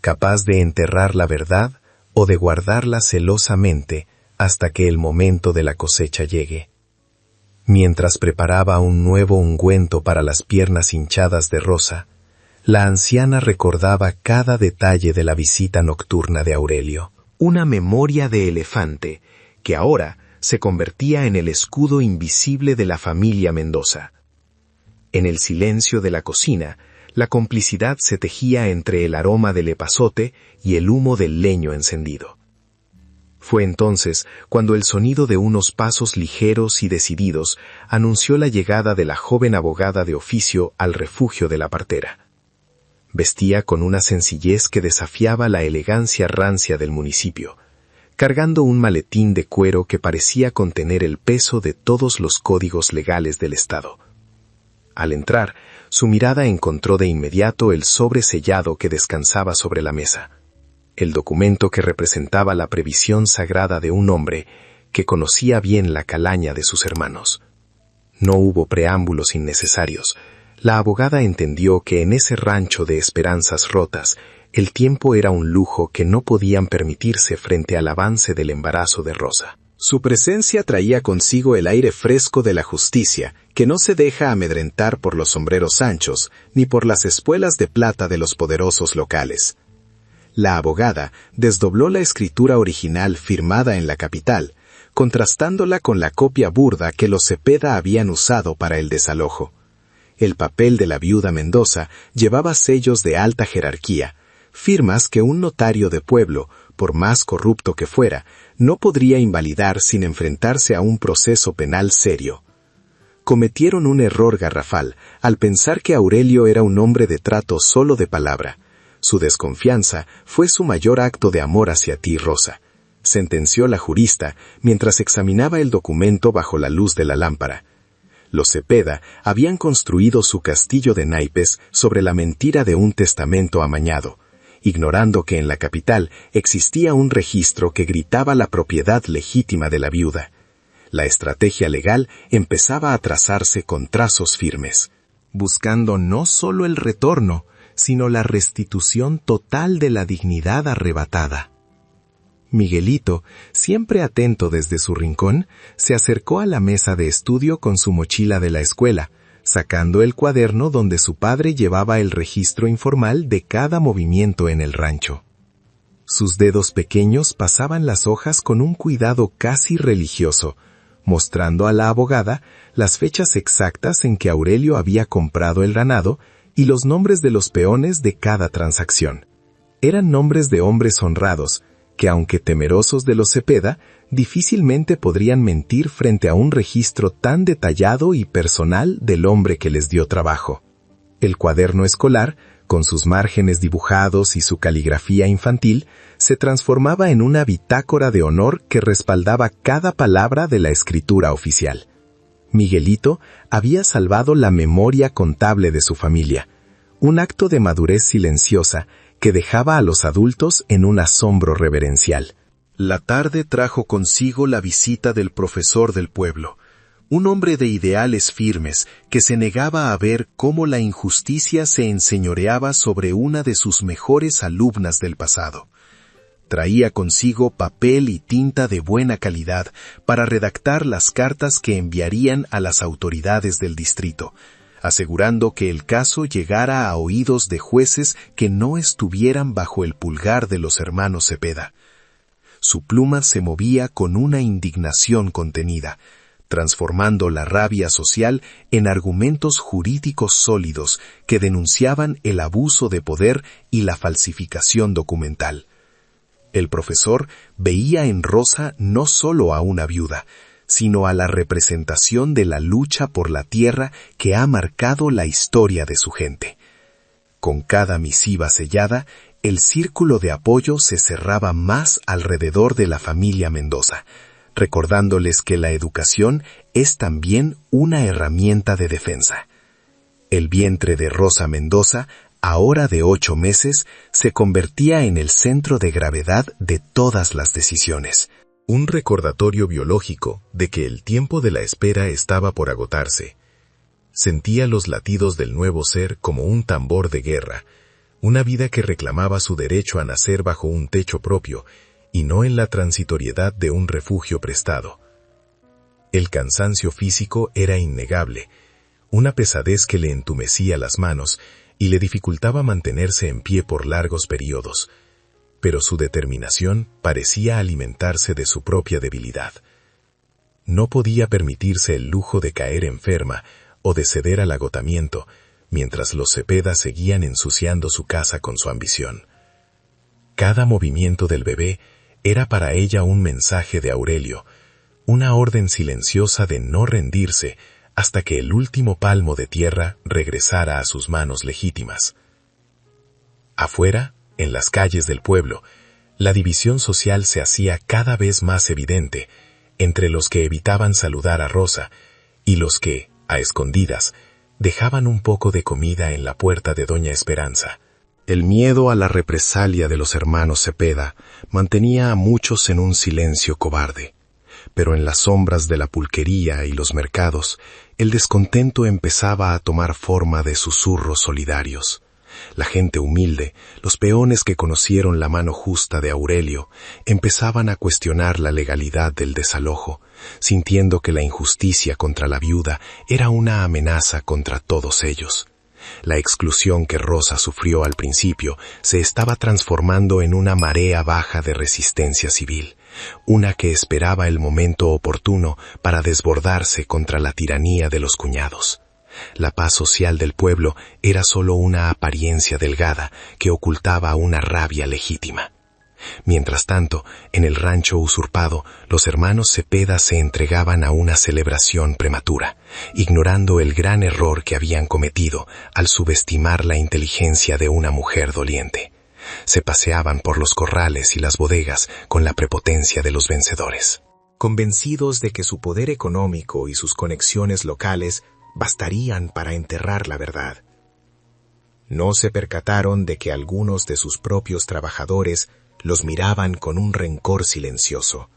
capaz de enterrar la verdad o de guardarla celosamente hasta que el momento de la cosecha llegue. Mientras preparaba un nuevo ungüento para las piernas hinchadas de Rosa, la anciana recordaba cada detalle de la visita nocturna de Aurelio, una memoria de elefante que ahora se convertía en el escudo invisible de la familia Mendoza. En el silencio de la cocina, la complicidad se tejía entre el aroma del epazote y el humo del leño encendido. Fue entonces cuando el sonido de unos pasos ligeros y decididos anunció la llegada de la joven abogada de oficio al refugio de la partera. Vestía con una sencillez que desafiaba la elegancia rancia del municipio, cargando un maletín de cuero que parecía contener el peso de todos los códigos legales del Estado. Al entrar, su mirada encontró de inmediato el sobre sellado que descansaba sobre la mesa, el documento que representaba la previsión sagrada de un hombre que conocía bien la calaña de sus hermanos. No hubo preámbulos innecesarios. La abogada entendió que en ese rancho de esperanzas rotas, el tiempo era un lujo que no podían permitirse frente al avance del embarazo de Rosa. Su presencia traía consigo el aire fresco de la justicia, que no se deja amedrentar por los sombreros anchos ni por las espuelas de plata de los poderosos locales. La abogada desdobló la escritura original firmada en la capital, contrastándola con la copia burda que los Cepeda habían usado para el desalojo. El papel de la viuda Mendoza llevaba sellos de alta jerarquía, firmas que un notario de pueblo, por más corrupto que fuera, no podría invalidar sin enfrentarse a un proceso penal serio. Cometieron un error garrafal al pensar que Aurelio era un hombre de trato solo de palabra. Su desconfianza fue su mayor acto de amor hacia ti, Rosa, sentenció la jurista mientras examinaba el documento bajo la luz de la lámpara. Los Cepeda habían construido su castillo de naipes sobre la mentira de un testamento amañado, ignorando que en la capital existía un registro que gritaba la propiedad legítima de la viuda. La estrategia legal empezaba a trazarse con trazos firmes, buscando no solo el retorno, sino la restitución total de la dignidad arrebatada. Miguelito, siempre atento desde su rincón, se acercó a la mesa de estudio con su mochila de la escuela, sacando el cuaderno donde su padre llevaba el registro informal de cada movimiento en el rancho. Sus dedos pequeños pasaban las hojas con un cuidado casi religioso, mostrando a la abogada las fechas exactas en que Aurelio había comprado el ganado y los nombres de los peones de cada transacción. Eran nombres de hombres honrados, que aunque temerosos de los Cepeda, difícilmente podrían mentir frente a un registro tan detallado y personal del hombre que les dio trabajo. El cuaderno escolar, con sus márgenes dibujados y su caligrafía infantil, se transformaba en una bitácora de honor que respaldaba cada palabra de la escritura oficial. Miguelito había salvado la memoria contable de su familia, un acto de madurez silenciosa que dejaba a los adultos en un asombro reverencial. La tarde trajo consigo la visita del profesor del pueblo, un hombre de ideales firmes que se negaba a ver cómo la injusticia se enseñoreaba sobre una de sus mejores alumnas del pasado. Traía consigo papel y tinta de buena calidad para redactar las cartas que enviarían a las autoridades del distrito, asegurando que el caso llegara a oídos de jueces que no estuvieran bajo el pulgar de los hermanos Cepeda. Su pluma se movía con una indignación contenida, transformando la rabia social en argumentos jurídicos sólidos que denunciaban el abuso de poder y la falsificación documental. El profesor veía en Rosa no solo a una viuda, sino a la representación de la lucha por la tierra que ha marcado la historia de su gente. Con cada misiva sellada, el círculo de apoyo se cerraba más alrededor de la familia Mendoza, recordándoles que la educación es también una herramienta de defensa. El vientre de Rosa Mendoza, ahora de 8 meses, se convertía en el centro de gravedad de todas las decisiones. Un recordatorio biológico de que el tiempo de la espera estaba por agotarse. Sentía los latidos del nuevo ser como un tambor de guerra, una vida que reclamaba su derecho a nacer bajo un techo propio y no en la transitoriedad de un refugio prestado. El cansancio físico era innegable, una pesadez que le entumecía las manos y le dificultaba mantenerse en pie por largos periodos, pero su determinación parecía alimentarse de su propia debilidad. No podía permitirse el lujo de caer enferma o de ceder al agotamiento, mientras los Cepeda seguían ensuciando su casa con su ambición. Cada movimiento del bebé era para ella un mensaje de Aurelio, una orden silenciosa de no rendirse hasta que el último palmo de tierra regresara a sus manos legítimas. Afuera, en las calles del pueblo, la división social se hacía cada vez más evidente entre los que evitaban saludar a Rosa y los que, a escondidas, dejaban un poco de comida en la puerta de Doña Esperanza. El miedo a la represalia de los hermanos Cepeda mantenía a muchos en un silencio cobarde, pero en las sombras de la pulquería y los mercados, el descontento empezaba a tomar forma de susurros solidarios. La gente humilde, los peones que conocieron la mano justa de Aurelio, empezaban a cuestionar la legalidad del desalojo, sintiendo que la injusticia contra la viuda era una amenaza contra todos ellos. La exclusión que Rosa sufrió al principio se estaba transformando en una marea baja de resistencia civil, una que esperaba el momento oportuno para desbordarse contra la tiranía de los cuñados. La paz social del pueblo era solo una apariencia delgada que ocultaba una rabia legítima. Mientras tanto, en el rancho usurpado, los hermanos Cepeda se entregaban a una celebración prematura, ignorando el gran error que habían cometido al subestimar la inteligencia de una mujer doliente. Se paseaban por los corrales y las bodegas con la prepotencia de los vencedores, convencidos de que su poder económico y sus conexiones locales bastarían para enterrar la verdad. No se percataron de que algunos de sus propios trabajadores los miraban con un rencor silencioso,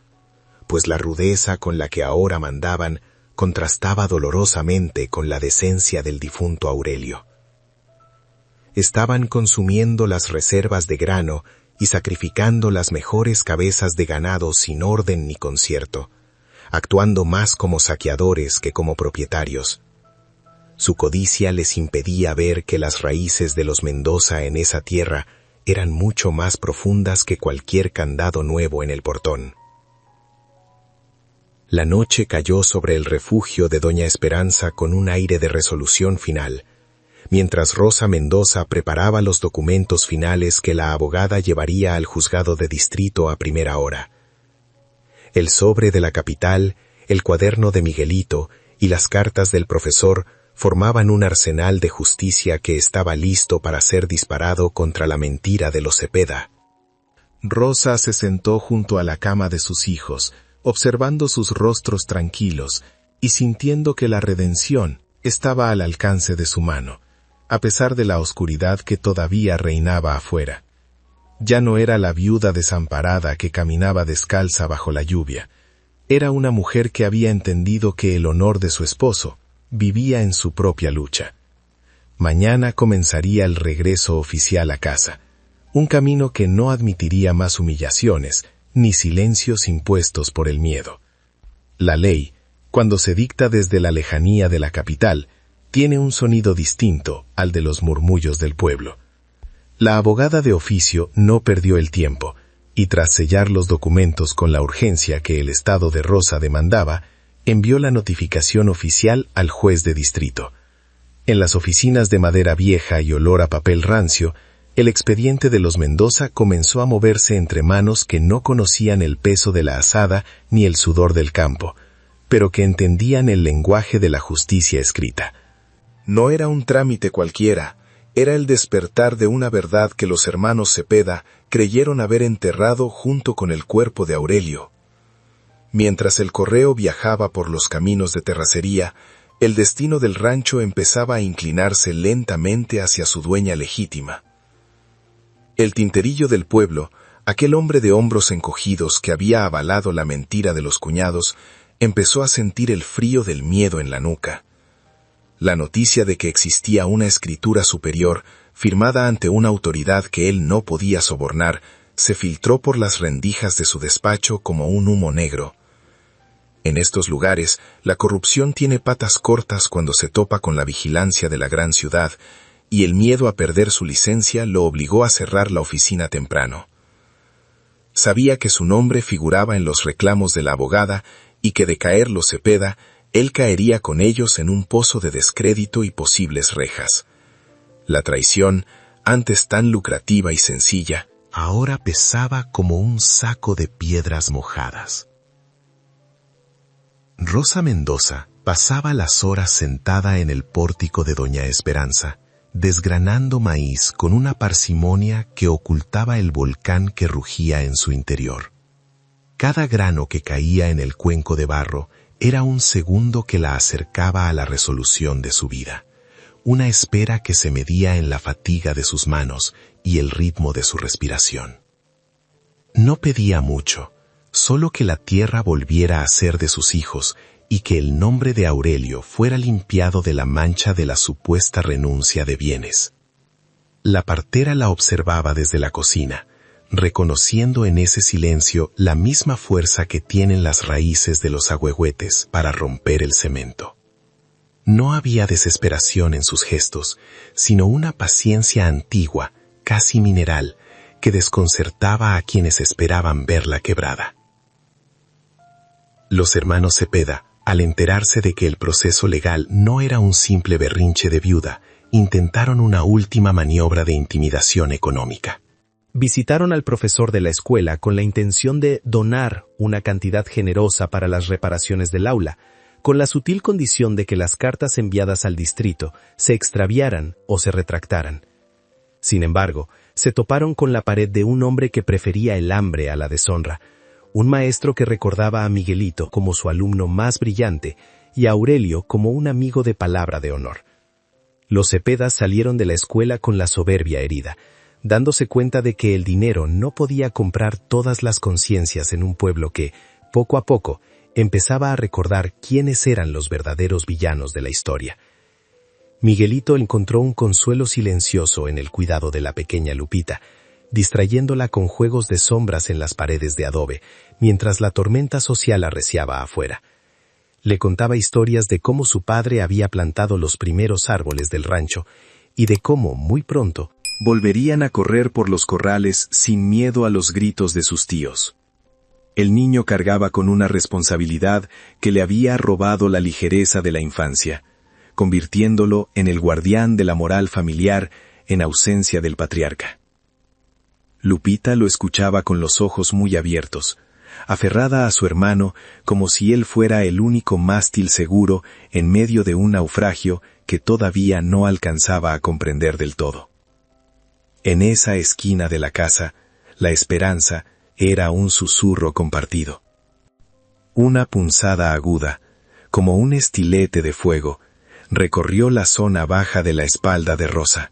pues la rudeza con la que ahora mandaban contrastaba dolorosamente con la decencia del difunto Aurelio. Estaban consumiendo las reservas de grano y sacrificando las mejores cabezas de ganado sin orden ni concierto, actuando más como saqueadores que como propietarios. Su codicia les impedía ver que las raíces de los Mendoza en esa tierra eran mucho más profundas que cualquier candado nuevo en el portón. La noche cayó sobre el refugio de Doña Esperanza con un aire de resolución final, mientras Rosa Mendoza preparaba los documentos finales que la abogada llevaría al juzgado de distrito a primera hora. El sobre de la capital, el cuaderno de Miguelito y las cartas del profesor formaban un arsenal de justicia que estaba listo para ser disparado contra la mentira de los Cepeda. Rosa se sentó junto a la cama de sus hijos, observando sus rostros tranquilos y sintiendo que la redención estaba al alcance de su mano, a pesar de la oscuridad que todavía reinaba afuera. Ya no era la viuda desamparada que caminaba descalza bajo la lluvia. Era una mujer que había entendido que el honor de su esposo vivía en su propia lucha. Mañana comenzaría el regreso oficial a casa, un camino que no admitiría más humillaciones ni silencios impuestos por el miedo. La ley, cuando se dicta desde la lejanía de la capital, tiene un sonido distinto al de los murmullos del pueblo. La abogada de oficio no perdió el tiempo, y tras sellar los documentos con la urgencia que el estado de Rosa demandaba, envió la notificación oficial al juez de distrito. En las oficinas de madera vieja y olor a papel rancio, El expediente de los Mendoza comenzó a moverse entre manos que no conocían el peso de la azada ni el sudor del campo, pero que entendían el lenguaje de la justicia escrita. No era un trámite cualquiera, era el despertar de una verdad que los hermanos Cepeda creyeron haber enterrado junto con el cuerpo de Aurelio. Mientras el correo viajaba por los caminos de terracería, el destino del rancho empezaba a inclinarse lentamente hacia su dueña legítima. El tinterillo del pueblo, aquel hombre de hombros encogidos que había avalado la mentira de los cuñados, empezó a sentir el frío del miedo en la nuca. La noticia de que existía una escritura superior, firmada ante una autoridad que él no podía sobornar, se filtró por las rendijas de su despacho como un humo negro. En estos lugares, la corrupción tiene patas cortas cuando se topa con la vigilancia de la gran ciudad, y el miedo a perder su licencia lo obligó a cerrar la oficina temprano. Sabía que su nombre figuraba en los reclamos de la abogada y que de caer los Cepeda, él caería con ellos en un pozo de descrédito y posibles rejas. La traición, antes tan lucrativa y sencilla, ahora pesaba como un saco de piedras mojadas. Rosa Mendoza pasaba las horas sentada en el pórtico de Doña Esperanza, desgranando maíz con una parsimonia que ocultaba el volcán que rugía en su interior. Cada grano que caía en el cuenco de barro era un segundo que la acercaba a la resolución de su vida, una espera que se medía en la fatiga de sus manos y el ritmo de su respiración. No pedía mucho, solo que la tierra volviera a ser de sus hijos y que el nombre de Aurelio fuera limpiado de la mancha de la supuesta renuncia de bienes. La partera la observaba desde la cocina, reconociendo en ese silencio la misma fuerza que tienen las raíces de los ahuehuetes para romper el cemento. No había desesperación en sus gestos, sino una paciencia antigua, casi mineral, que desconcertaba a quienes esperaban verla quebrada. Los hermanos Cepeda, al enterarse de que el proceso legal no era un simple berrinche de viuda, intentaron una última maniobra de intimidación económica. Visitaron al profesor de la escuela con la intención de donar una cantidad generosa para las reparaciones del aula, con la sutil condición de que las cartas enviadas al distrito se extraviaran o se retractaran. Sin embargo, se toparon con la pared de un hombre que prefería el hambre a la deshonra, un maestro que recordaba a Miguelito como su alumno más brillante y a Aurelio como un amigo de palabra de honor. Los Cepedas salieron de la escuela con la soberbia herida, dándose cuenta de que el dinero no podía comprar todas las conciencias en un pueblo que, poco a poco, empezaba a recordar quiénes eran los verdaderos villanos de la historia. Miguelito encontró un consuelo silencioso en el cuidado de la pequeña Lupita, distrayéndola con juegos de sombras en las paredes de adobe, mientras la tormenta social arreciaba afuera. Le contaba historias de cómo su padre había plantado los primeros árboles del rancho y de cómo, muy pronto, volverían a correr por los corrales sin miedo a los gritos de sus tíos. El niño cargaba con una responsabilidad que le había robado la ligereza de la infancia, convirtiéndolo en el guardián de la moral familiar en ausencia del patriarca. Lupita lo escuchaba con los ojos muy abiertos, aferrada a su hermano como si él fuera el único mástil seguro en medio de un naufragio que todavía no alcanzaba a comprender del todo. En esa esquina de la casa, la esperanza era un susurro compartido. Una punzada aguda, como un estilete de fuego, recorrió la zona baja de la espalda de Rosa,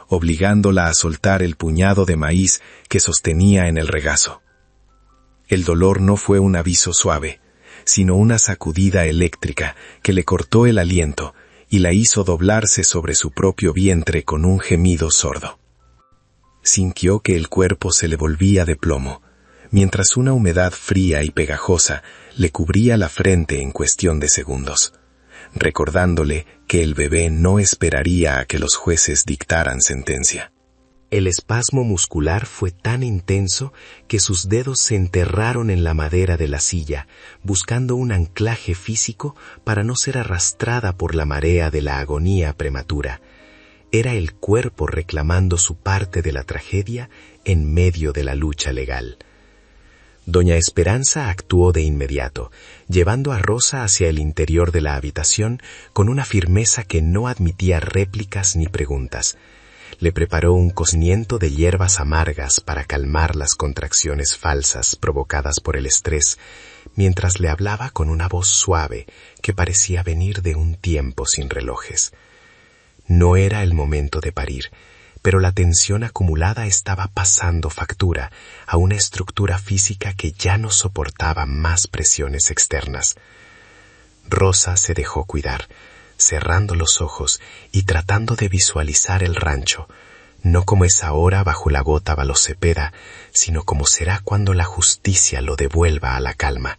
obligándola a soltar el puñado de maíz que sostenía en el regazo. El dolor no fue un aviso suave, sino una sacudida eléctrica que le cortó el aliento y la hizo doblarse sobre su propio vientre con un gemido sordo. Sintió que el cuerpo se le volvía de plomo, mientras una humedad fría y pegajosa le cubría la frente en cuestión de segundos, recordándole que el bebé no esperaría a que los jueces dictaran sentencia. El espasmo muscular fue tan intenso que sus dedos se enterraron en la madera de la silla, buscando un anclaje físico para no ser arrastrada por la marea de la agonía prematura. era el cuerpo reclamando su parte de la tragedia en medio de la lucha legal. Doña Esperanza actuó de inmediato, llevando a Rosa hacia el interior de la habitación con una firmeza que no admitía réplicas ni preguntas. Le preparó un cocimiento de hierbas amargas para calmar las contracciones falsas provocadas por el estrés, mientras le hablaba con una voz suave que parecía venir de un tiempo sin relojes. No era el momento de parir, pero la tensión acumulada estaba pasando factura a una estructura física que ya no soportaba más presiones externas. Rosa se dejó cuidar, cerrando los ojos y tratando de visualizar el rancho, no como es ahora bajo la gota Cepeda, sino como será cuando la justicia lo devuelva a la calma.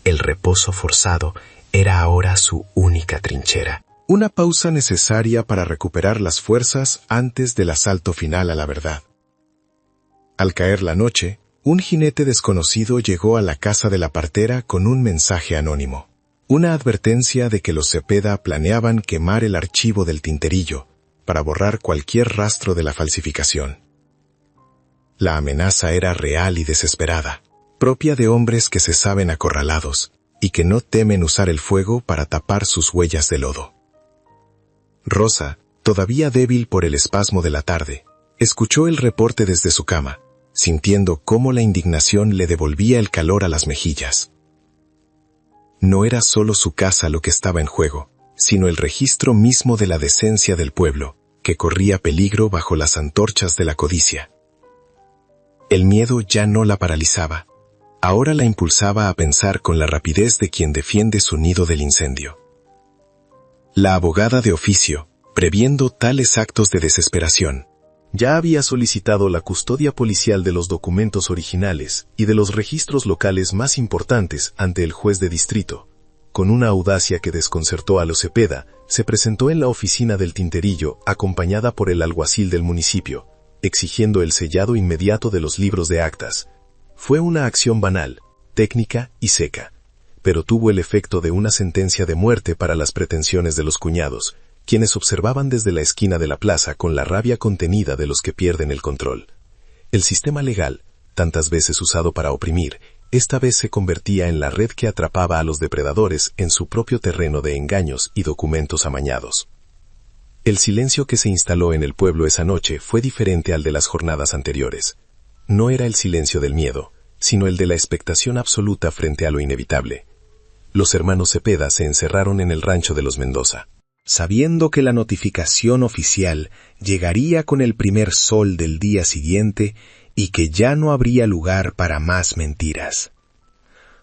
El reposo forzado era ahora su única trinchera. Una pausa necesaria para recuperar las fuerzas antes del asalto final a la verdad. Al caer la noche, un jinete desconocido llegó a la casa de la partera con un mensaje anónimo. Una advertencia de que los Cepeda planeaban quemar el archivo del tinterillo para borrar cualquier rastro de la falsificación. La amenaza era real y desesperada, propia de hombres que se saben acorralados y que no temen usar el fuego para tapar sus huellas de lodo. Rosa, todavía débil por el espasmo de la tarde, escuchó el reporte desde su cama, sintiendo cómo la indignación le devolvía el calor a las mejillas. No era solo su casa lo que estaba en juego, sino el registro mismo de la decencia del pueblo, que corría peligro bajo las antorchas de la codicia. El miedo ya no la paralizaba, ahora la impulsaba a pensar con la rapidez de quien defiende su nido del incendio. La abogada de oficio, previendo tales actos de desesperación, ya había solicitado la custodia policial de los documentos originales y de los registros locales más importantes ante el juez de distrito. Con una audacia que desconcertó a los Cepeda, se presentó en la oficina del tinterillo acompañada por el alguacil del municipio, exigiendo el sellado inmediato de los libros de actas. Fue una acción banal, técnica y seca, pero tuvo el efecto de una sentencia de muerte para las pretensiones de los cuñados, quienes observaban desde la esquina de la plaza con la rabia contenida de los que pierden el control. El sistema legal, tantas veces usado para oprimir, esta vez se convertía en la red que atrapaba a los depredadores en su propio terreno de engaños y documentos amañados. El silencio que se instaló en el pueblo esa noche fue diferente al de las jornadas anteriores. No era el silencio del miedo, sino el de la expectación absoluta frente a lo inevitable. Los hermanos Cepeda se encerraron en el rancho de los Mendoza, sabiendo que la notificación oficial llegaría con el primer sol del día siguiente y que ya no habría lugar para más mentiras.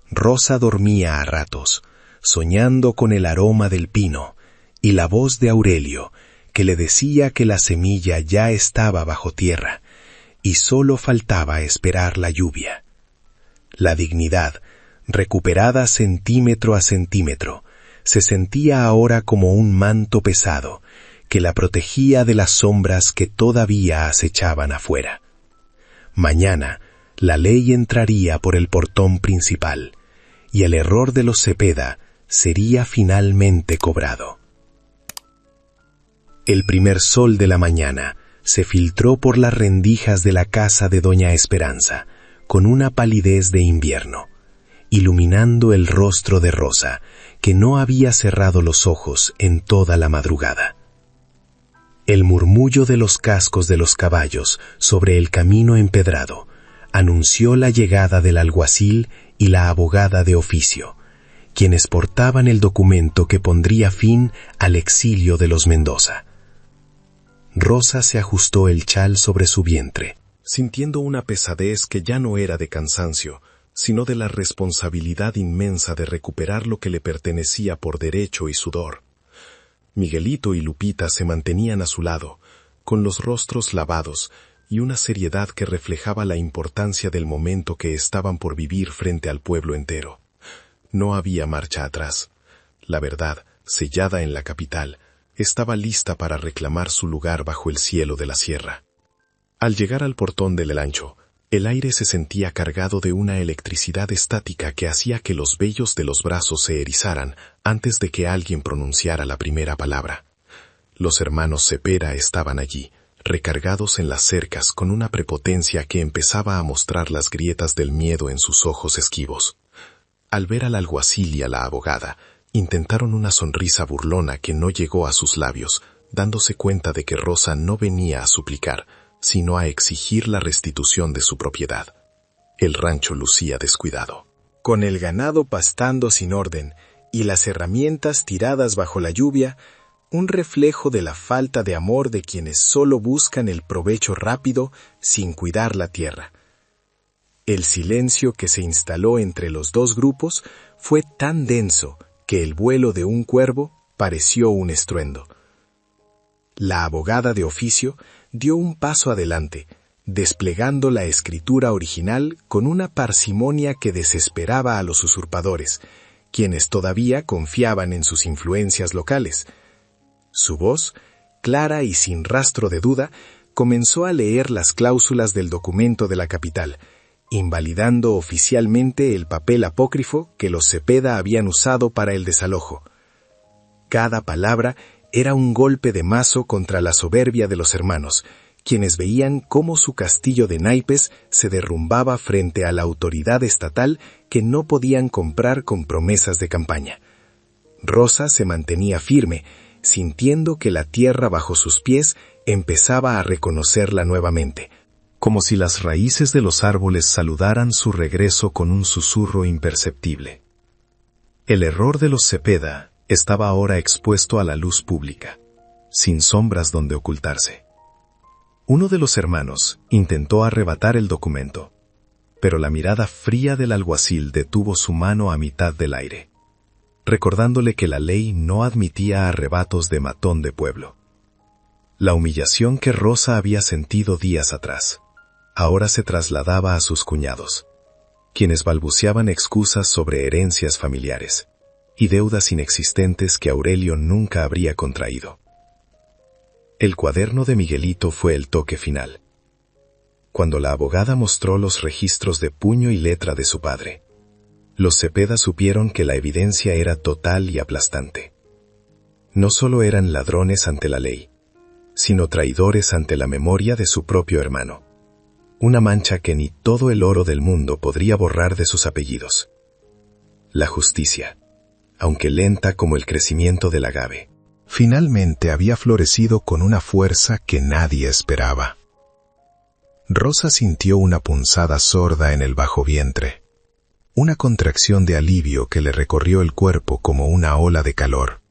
Rosa dormía a ratos, soñando con el aroma del pino y la voz de Aurelio, que le decía que la semilla ya estaba bajo tierra y solo faltaba esperar la lluvia. La dignidad, recuperada centímetro a centímetro, se sentía ahora como un manto pesado que la protegía de las sombras que todavía acechaban afuera. Mañana, la ley entraría por el portón principal, y el error de los Cepeda sería finalmente cobrado. El primer sol de la mañana se filtró por las rendijas de la casa de doña Esperanza, con una palidez de invierno, iluminando el rostro de Rosa, que no había cerrado los ojos en toda la madrugada. El murmullo de los cascos de los caballos sobre el camino empedrado anunció la llegada del alguacil y la abogada de oficio, quienes portaban el documento que pondría fin al exilio de los Mendoza. Rosa se ajustó el chal sobre su vientre, sintiendo una pesadez que ya no era de cansancio, sino de la responsabilidad inmensa de recuperar lo que le pertenecía por derecho y sudor. Miguelito y Lupita se mantenían a su lado, con los rostros lavados y una seriedad que reflejaba la importancia del momento que estaban por vivir frente al pueblo entero. No había marcha atrás. La verdad, sellada en la capital, estaba lista para reclamar su lugar bajo el cielo de la sierra. Al llegar al portón del ancho, el aire se sentía cargado de una electricidad estática que hacía que los vellos de los brazos se erizaran antes de que alguien pronunciara la primera palabra. Los hermanos Cepeda estaban allí, recargados en las cercas con una prepotencia que empezaba a mostrar las grietas del miedo en sus ojos esquivos. Al ver al alguacil y a la abogada, intentaron una sonrisa burlona que no llegó a sus labios, dándose cuenta de que Rosa no venía a suplicar, sino a exigir la restitución de su propiedad. El rancho lucía descuidado. Con el ganado pastando sin orden y las herramientas tiradas bajo la lluvia, un reflejo de la falta de amor de quienes solo buscan el provecho rápido sin cuidar la tierra. El silencio que se instaló entre los dos grupos fue tan denso que el vuelo de un cuervo pareció un estruendo. La abogada de oficio dio un paso adelante, desplegando la escritura original con una parsimonia que desesperaba a los usurpadores, quienes todavía confiaban en sus influencias locales. Su voz, clara y sin rastro de duda, comenzó a leer las cláusulas del documento de la capital, invalidando oficialmente el papel apócrifo que los Cepeda habían usado para el desalojo. Cada palabra era un golpe de mazo contra la soberbia de los hermanos, quienes veían cómo su castillo de naipes se derrumbaba frente a la autoridad estatal que no podían comprar con promesas de campaña. Rosa se mantenía firme, sintiendo que la tierra bajo sus pies empezaba a reconocerla nuevamente, como si las raíces de los árboles saludaran su regreso con un susurro imperceptible. El error de los Cepeda estaba ahora expuesto a la luz pública, sin sombras donde ocultarse. Uno de los hermanos intentó arrebatar el documento, pero la mirada fría del alguacil detuvo su mano a mitad del aire, recordándole que la ley no admitía arrebatos de matón de pueblo. La humillación que Rosa había sentido días atrás, ahora se trasladaba a sus cuñados, quienes balbuceaban excusas sobre herencias familiares y deudas inexistentes que Aurelio nunca habría contraído. El cuaderno de Miguelito fue el toque final. Cuando la abogada mostró los registros de puño y letra de su padre, los Cepeda supieron que la evidencia era total y aplastante. No solo eran ladrones ante la ley, sino traidores ante la memoria de su propio hermano. Una mancha que ni todo el oro del mundo podría borrar de sus apellidos. La justicia, aunque lenta como el crecimiento del agave, finalmente había florecido con una fuerza que nadie esperaba. Rosa sintió una punzada sorda en el bajo vientre, una contracción de alivio que le recorrió el cuerpo como una ola de calor,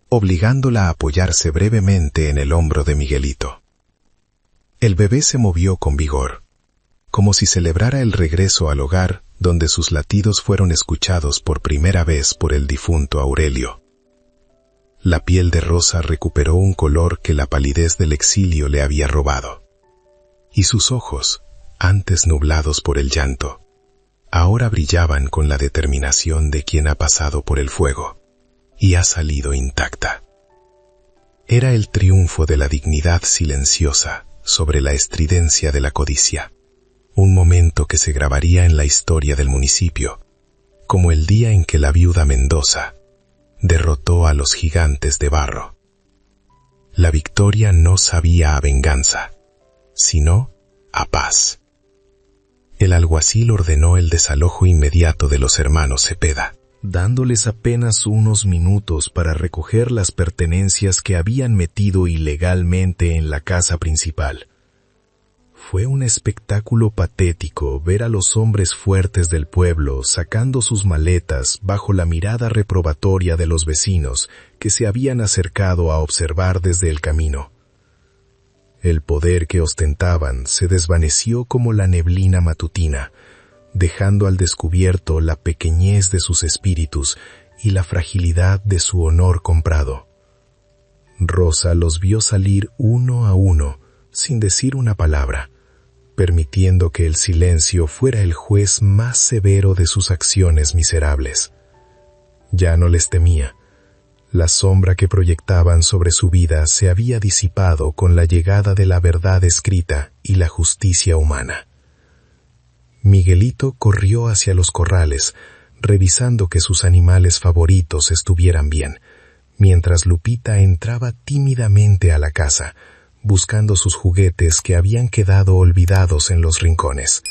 obligándola a apoyarse brevemente en el hombro de Miguelito. El bebé se movió con vigor, como si celebrara el regreso al hogar donde sus latidos fueron escuchados por primera vez por el difunto Aurelio. La piel de Rosa recuperó un color que la palidez del exilio le había robado, y sus ojos, antes nublados por el llanto, ahora brillaban con la determinación de quien ha pasado por el fuego y ha salido intacta. Era el triunfo de la dignidad silenciosa sobre la estridencia de la codicia, un momento que se grabaría en la historia del municipio, como el día en que la viuda Mendoza derrotó a los gigantes de barro. La victoria no sabía a venganza, sino a paz. El alguacil ordenó el desalojo inmediato de los hermanos Cepeda, dándoles apenas unos minutos para recoger las pertenencias que habían metido ilegalmente en la casa principal. Fue un espectáculo patético ver a los hombres fuertes del pueblo sacando sus maletas bajo la mirada reprobatoria de los vecinos que se habían acercado a observar desde el camino. El poder que ostentaban se desvaneció como la neblina matutina, dejando al descubierto la pequeñez de sus espíritus y la fragilidad de su honor comprado. Rosa los vio salir uno a uno, sin decir una palabra, permitiendo que el silencio fuera el juez más severo de sus acciones miserables. Ya no les temía. La sombra que proyectaban sobre su vida se había disipado con la llegada de la verdad escrita y la justicia humana. Miguelito corrió hacia los corrales, revisando que sus animales favoritos estuvieran bien, mientras Lupita entraba tímidamente a la casa, buscando sus juguetes que habían quedado olvidados en los rincones.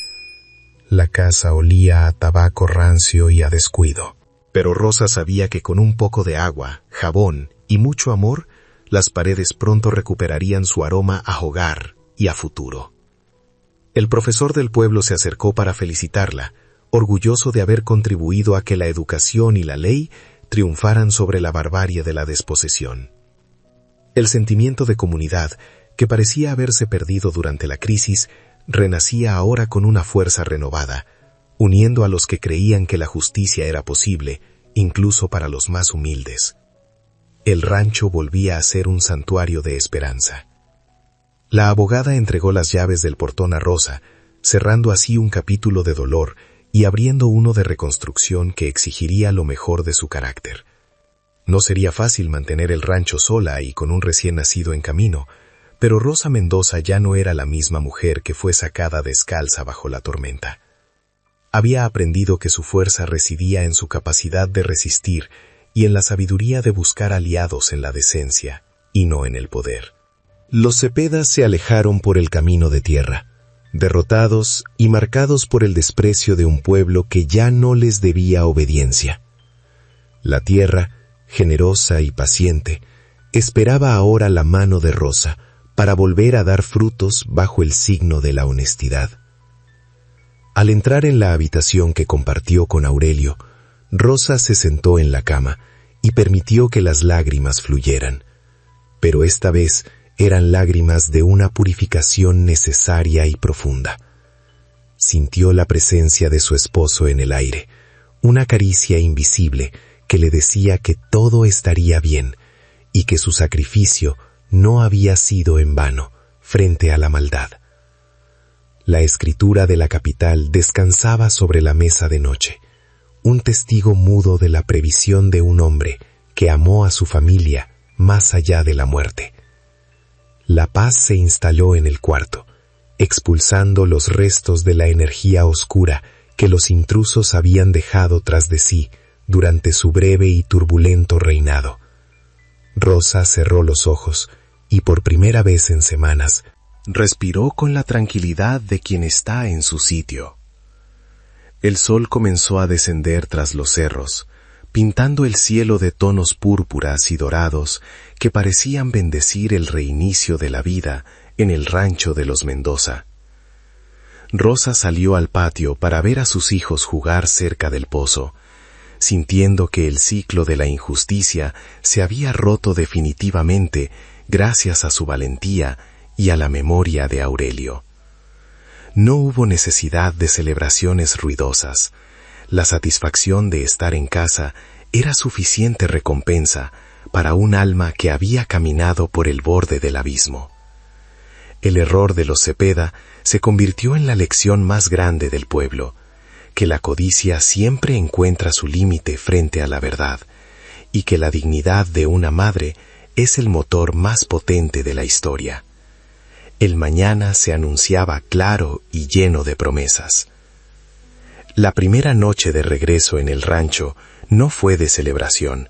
La casa olía a tabaco rancio y a descuido, pero Rosa sabía que con un poco de agua, jabón y mucho amor, las paredes pronto recuperarían su aroma a hogar y a futuro. El profesor del pueblo se acercó para felicitarla, orgulloso de haber contribuido a que la educación y la ley triunfaran sobre la barbarie de la desposesión. El sentimiento de comunidad, que parecía haberse perdido durante la crisis, renacía ahora con una fuerza renovada, uniendo a los que creían que la justicia era posible, incluso para los más humildes. El rancho volvía a ser un santuario de esperanza. La abogada entregó las llaves del portón a Rosa, cerrando así un capítulo de dolor y abriendo uno de reconstrucción que exigiría lo mejor de su carácter. No sería fácil mantener el rancho sola y con un recién nacido en camino, pero Rosa Mendoza ya no era la misma mujer que fue sacada descalza bajo la tormenta. Había aprendido que su fuerza residía en su capacidad de resistir y en la sabiduría de buscar aliados en la decencia, y no en el poder. Los Cepedas se alejaron por el camino de tierra, derrotados y marcados por el desprecio de un pueblo que ya no les debía obediencia. La tierra, generosa y paciente, esperaba ahora la mano de Rosa para volver a dar frutos bajo el signo de la honestidad. Al entrar en la habitación que compartió con Aurelio, Rosa se sentó en la cama y permitió que las lágrimas fluyeran, pero esta vez eran lágrimas de una purificación necesaria y profunda. Sintió la presencia de su esposo en el aire, una caricia invisible que le decía que todo estaría bien y que su sacrificio no había sido en vano frente a la maldad. La escritura de la capital descansaba sobre la mesa de noche, un testigo mudo de la previsión de un hombre que amó a su familia más allá de la muerte. La paz se instaló en el cuarto, expulsando los restos de la energía oscura que los intrusos habían dejado tras de sí durante su breve y turbulento reinado. Rosa cerró los ojos y por primera vez en semanas respiró con la tranquilidad de quien está en su sitio. El sol comenzó a descender tras los cerros, pintando el cielo de tonos púrpuras y dorados que parecían bendecir el reinicio de la vida en el rancho de los Mendoza. Rosa salió al patio para ver a sus hijos jugar cerca del pozo, sintiendo que el ciclo de la injusticia se había roto definitivamente gracias a su valentía y a la memoria de Aurelio. No hubo necesidad de celebraciones ruidosas. La satisfacción de estar en casa era suficiente recompensa para un alma que había caminado por el borde del abismo. El error de los Cepeda se convirtió en la lección más grande del pueblo, que la codicia siempre encuentra su límite frente a la verdad, y que la dignidad de una madre es el motor más potente de la historia. El mañana se anunciaba claro y lleno de promesas. La primera noche de regreso en el rancho no fue de celebración,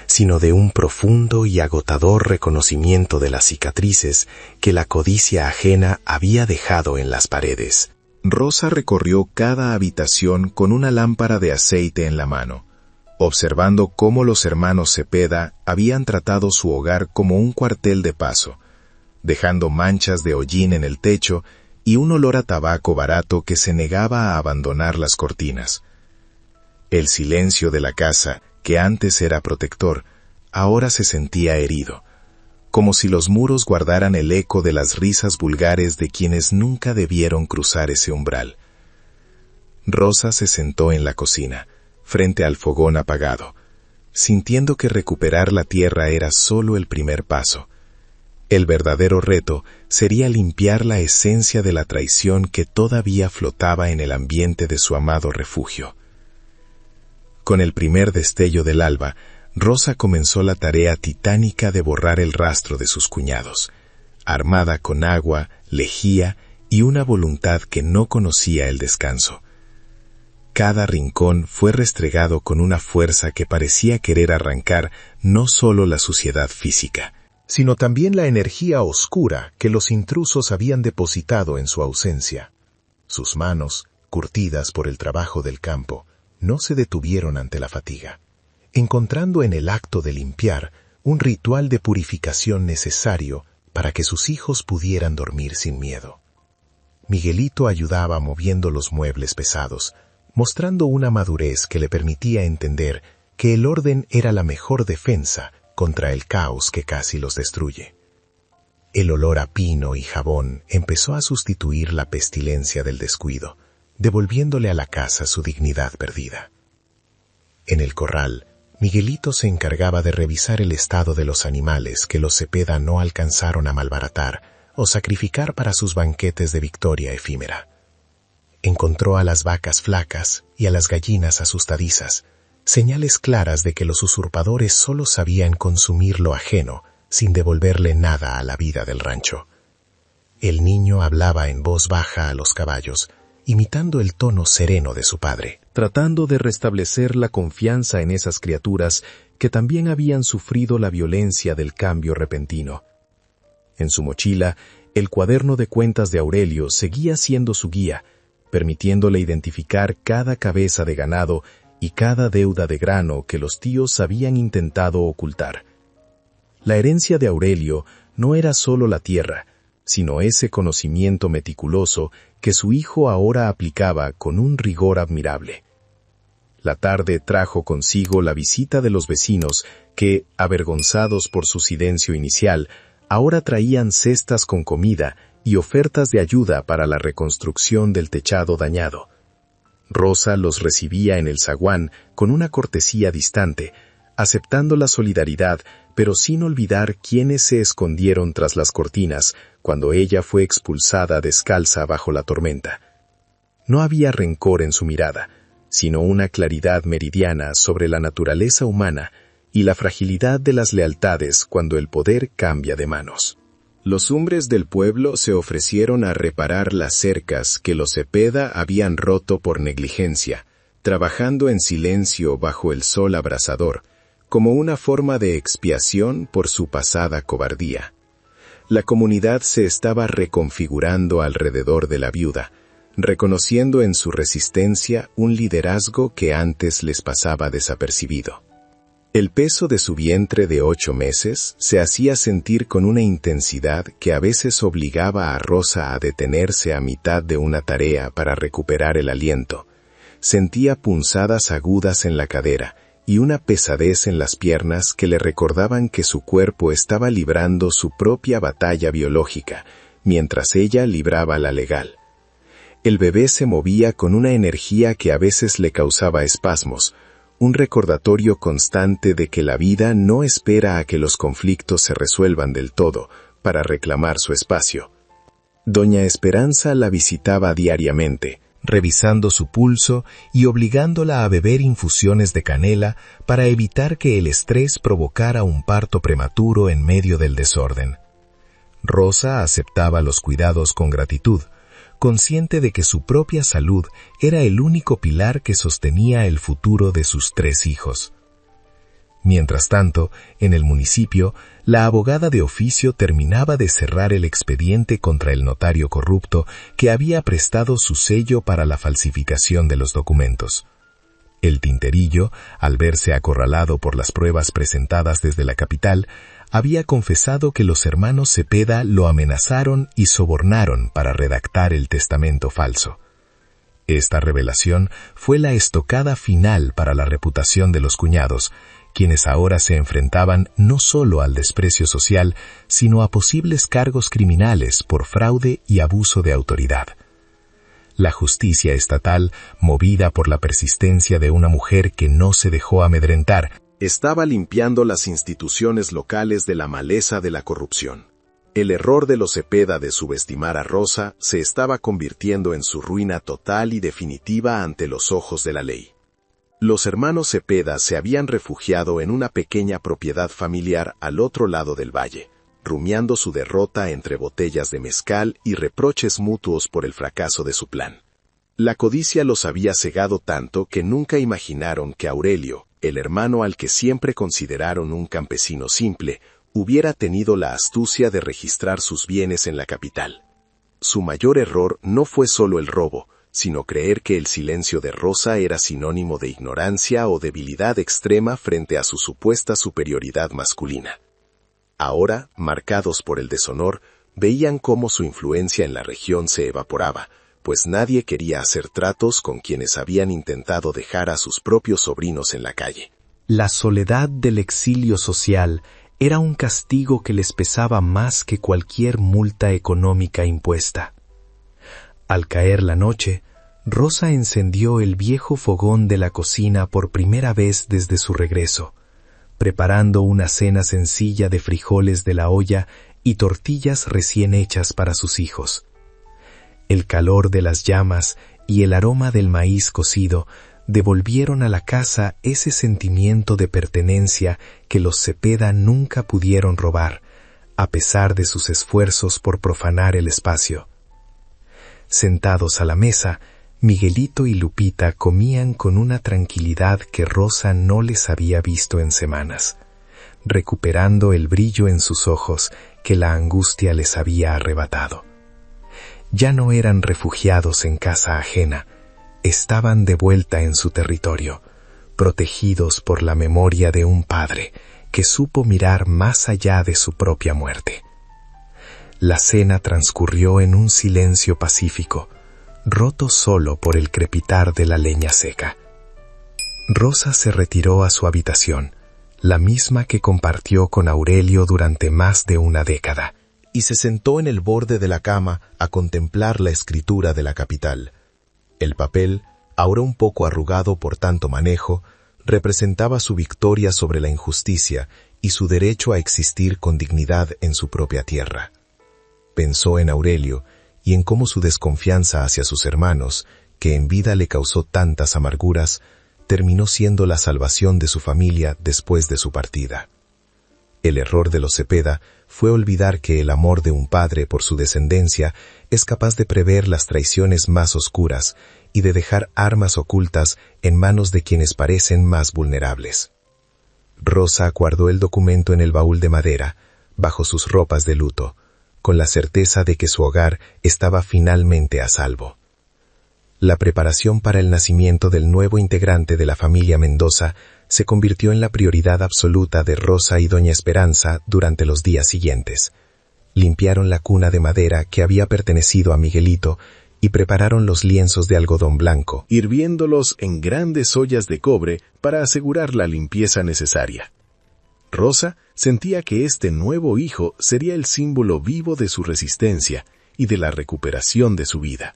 sino de un profundo y agotador reconocimiento de las cicatrices que la codicia ajena había dejado en las paredes. Rosa recorrió cada habitación con una lámpara de aceite en la mano, observando cómo los hermanos Cepeda habían tratado su hogar como un cuartel de paso, dejando manchas de hollín en el techo y un olor a tabaco barato que se negaba a abandonar las cortinas. El silencio de la casa, que antes era protector, ahora se sentía herido, como si los muros guardaran el eco de las risas vulgares de quienes nunca debieron cruzar ese umbral. Rosa se sentó en la cocina, frente al fogón apagado, sintiendo que recuperar la tierra era solo el primer paso. El verdadero reto sería limpiar la esencia de la traición que todavía flotaba en el ambiente de su amado refugio. Con el primer destello del alba, Rosa comenzó la tarea titánica de borrar el rastro de sus cuñados, armada con agua, lejía y una voluntad que no conocía el descanso. Cada rincón fue restregado con una fuerza que parecía querer arrancar no solo la suciedad física, sino también la energía oscura que los intrusos habían depositado en su ausencia. Sus manos, curtidas por el trabajo del campo, no se detuvieron ante la fatiga, encontrando en el acto de limpiar un ritual de purificación necesario para que sus hijos pudieran dormir sin miedo. Miguelito ayudaba moviendo los muebles pesados, mostrando una madurez que le permitía entender que el orden era la mejor defensa contra el caos que casi los destruye. El olor a pino y jabón empezó a sustituir la pestilencia del descuido, devolviéndole a la casa su dignidad perdida. En el corral, Miguelito se encargaba de revisar el estado de los animales que los Cepeda no alcanzaron a malbaratar o sacrificar para sus banquetes de victoria efímera. Encontró a las vacas flacas y a las gallinas asustadizas, señales claras de que los usurpadores solo sabían consumir lo ajeno sin devolverle nada a la vida del rancho. El niño hablaba en voz baja a los caballos, imitando el tono sereno de su padre, tratando de restablecer la confianza en esas criaturas que también habían sufrido la violencia del cambio repentino. En su mochila, el cuaderno de cuentas de Aurelio seguía siendo su guía, permitiéndole identificar cada cabeza de ganado y cada deuda de grano que los tíos habían intentado ocultar. La herencia de Aurelio no era solo la tierra, sino ese conocimiento meticuloso que su hijo ahora aplicaba con un rigor admirable. La tarde trajo consigo la visita de los vecinos que, avergonzados por su silencio inicial, ahora traían cestas con comida y ofertas de ayuda para la reconstrucción del techado dañado. Rosa los recibía en el zaguán con una cortesía distante, aceptando la solidaridad, pero sin olvidar quiénes se escondieron tras las cortinas cuando ella fue expulsada descalza bajo la tormenta. No había rencor en su mirada, sino una claridad meridiana sobre la naturaleza humana y la fragilidad de las lealtades cuando el poder cambia de manos. Los hombres del pueblo se ofrecieron a reparar las cercas que los Cepeda habían roto por negligencia, trabajando en silencio bajo el sol abrasador, como una forma de expiación por su pasada cobardía. La comunidad se estaba reconfigurando alrededor de la viuda, reconociendo en su resistencia un liderazgo que antes les pasaba desapercibido. El peso de su vientre de 8 meses se hacía sentir con una intensidad que a veces obligaba a Rosa a detenerse a mitad de una tarea para recuperar el aliento. Sentía punzadas agudas en la cadera y una pesadez en las piernas que le recordaban que su cuerpo estaba librando su propia batalla biológica, mientras ella libraba la legal. El bebé se movía con una energía que a veces le causaba espasmos, un recordatorio constante de que la vida no espera a que los conflictos se resuelvan del todo para reclamar su espacio. Doña Esperanza la visitaba diariamente, revisando su pulso y obligándola a beber infusiones de canela para evitar que el estrés provocara un parto prematuro en medio del desorden. Rosa aceptaba los cuidados con gratitud, consciente de que su propia salud era el único pilar que sostenía el futuro de sus 3 hijos. Mientras tanto, en el municipio, la abogada de oficio terminaba de cerrar el expediente contra el notario corrupto que había prestado su sello para la falsificación de los documentos. El tinterillo, al verse acorralado por las pruebas presentadas desde la capital, había confesado que los hermanos Cepeda lo amenazaron y sobornaron para redactar el testamento falso. Esta revelación fue la estocada final para la reputación de los cuñados, quienes ahora se enfrentaban no solo al desprecio social, sino a posibles cargos criminales por fraude y abuso de autoridad. La justicia estatal, movida por la persistencia de una mujer que no se dejó amedrentar, estaba limpiando las instituciones locales de la maleza de la corrupción. El error de los Cepeda de subestimar a Rosa se estaba convirtiendo en su ruina total y definitiva ante los ojos de la ley. Los hermanos Cepeda se habían refugiado en una pequeña propiedad familiar al otro lado del valle, rumiando su derrota entre botellas de mezcal y reproches mutuos por el fracaso de su plan. La codicia los había cegado tanto que nunca imaginaron que Aurelio, el hermano al que siempre consideraron un campesino simple, hubiera tenido la astucia de registrar sus bienes en la capital. Su mayor error no fue solo el robo, sino creer que el silencio de Rosa era sinónimo de ignorancia o debilidad extrema frente a su supuesta superioridad masculina. Ahora, marcados por el deshonor, veían cómo su influencia en la región se evaporaba, pues nadie quería hacer tratos con quienes habían intentado dejar a sus propios sobrinos en la calle. La soledad del exilio social era un castigo que les pesaba más que cualquier multa económica impuesta. Al caer la noche, Rosa encendió el viejo fogón de la cocina por primera vez desde su regreso, preparando una cena sencilla de frijoles de la olla y tortillas recién hechas para sus hijos. El calor de las llamas y el aroma del maíz cocido devolvieron a la casa ese sentimiento de pertenencia que los Cepeda nunca pudieron robar, a pesar de sus esfuerzos por profanar el espacio. Sentados a la mesa, Miguelito y Lupita comían con una tranquilidad que Rosa no les había visto en semanas, recuperando el brillo en sus ojos que la angustia les había arrebatado. Ya no eran refugiados en casa ajena, estaban de vuelta en su territorio, protegidos por la memoria de un padre que supo mirar más allá de su propia muerte. La cena transcurrió en un silencio pacífico, roto solo por el crepitar de la leña seca. Rosa se retiró a su habitación, la misma que compartió con Aurelio durante más de una década, y se sentó en el borde de la cama a contemplar la escritura de la capital. El papel, ahora un poco arrugado por tanto manejo, representaba su victoria sobre la injusticia y su derecho a existir con dignidad en su propia tierra. Pensó en Aurelio y en cómo su desconfianza hacia sus hermanos, que en vida le causó tantas amarguras, terminó siendo la salvación de su familia después de su partida. El error de los Cepeda fue olvidar que el amor de un padre por su descendencia es capaz de prever las traiciones más oscuras y de dejar armas ocultas en manos de quienes parecen más vulnerables. Rosa guardó el documento en el baúl de madera, bajo sus ropas de luto, con la certeza de que su hogar estaba finalmente a salvo. La preparación para el nacimiento del nuevo integrante de la familia Mendoza se convirtió en la prioridad absoluta de Rosa y doña Esperanza durante los días siguientes. Limpiaron la cuna de madera que había pertenecido a Miguelito y prepararon los lienzos de algodón blanco, hirviéndolos en grandes ollas de cobre para asegurar la limpieza necesaria. Rosa sentía que este nuevo hijo sería el símbolo vivo de su resistencia y de la recuperación de su vida.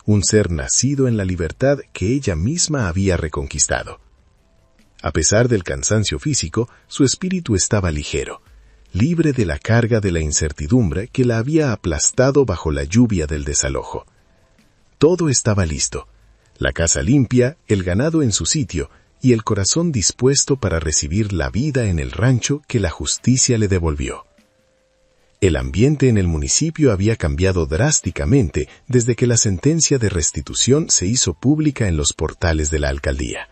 Un ser nacido en la libertad que ella misma había reconquistado. A pesar del cansancio físico, su espíritu estaba ligero, libre de la carga de la incertidumbre que la había aplastado bajo la lluvia del desalojo. Todo estaba listo, la casa limpia, el ganado en su sitio y el corazón dispuesto para recibir la vida en el rancho que la justicia le devolvió. El ambiente en el municipio había cambiado drásticamente desde que la sentencia de restitución se hizo pública en los portales de la alcaldía.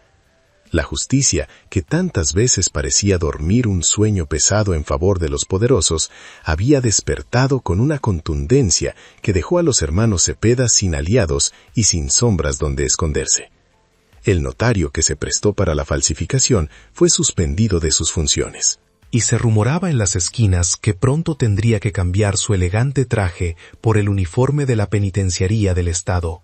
La justicia, que tantas veces parecía dormir un sueño pesado en favor de los poderosos, había despertado con una contundencia que dejó a los hermanos Cepeda sin aliados y sin sombras donde esconderse. El notario que se prestó para la falsificación fue suspendido de sus funciones. Y se rumoraba en las esquinas que pronto tendría que cambiar su elegante traje por el uniforme de la penitenciaría del Estado.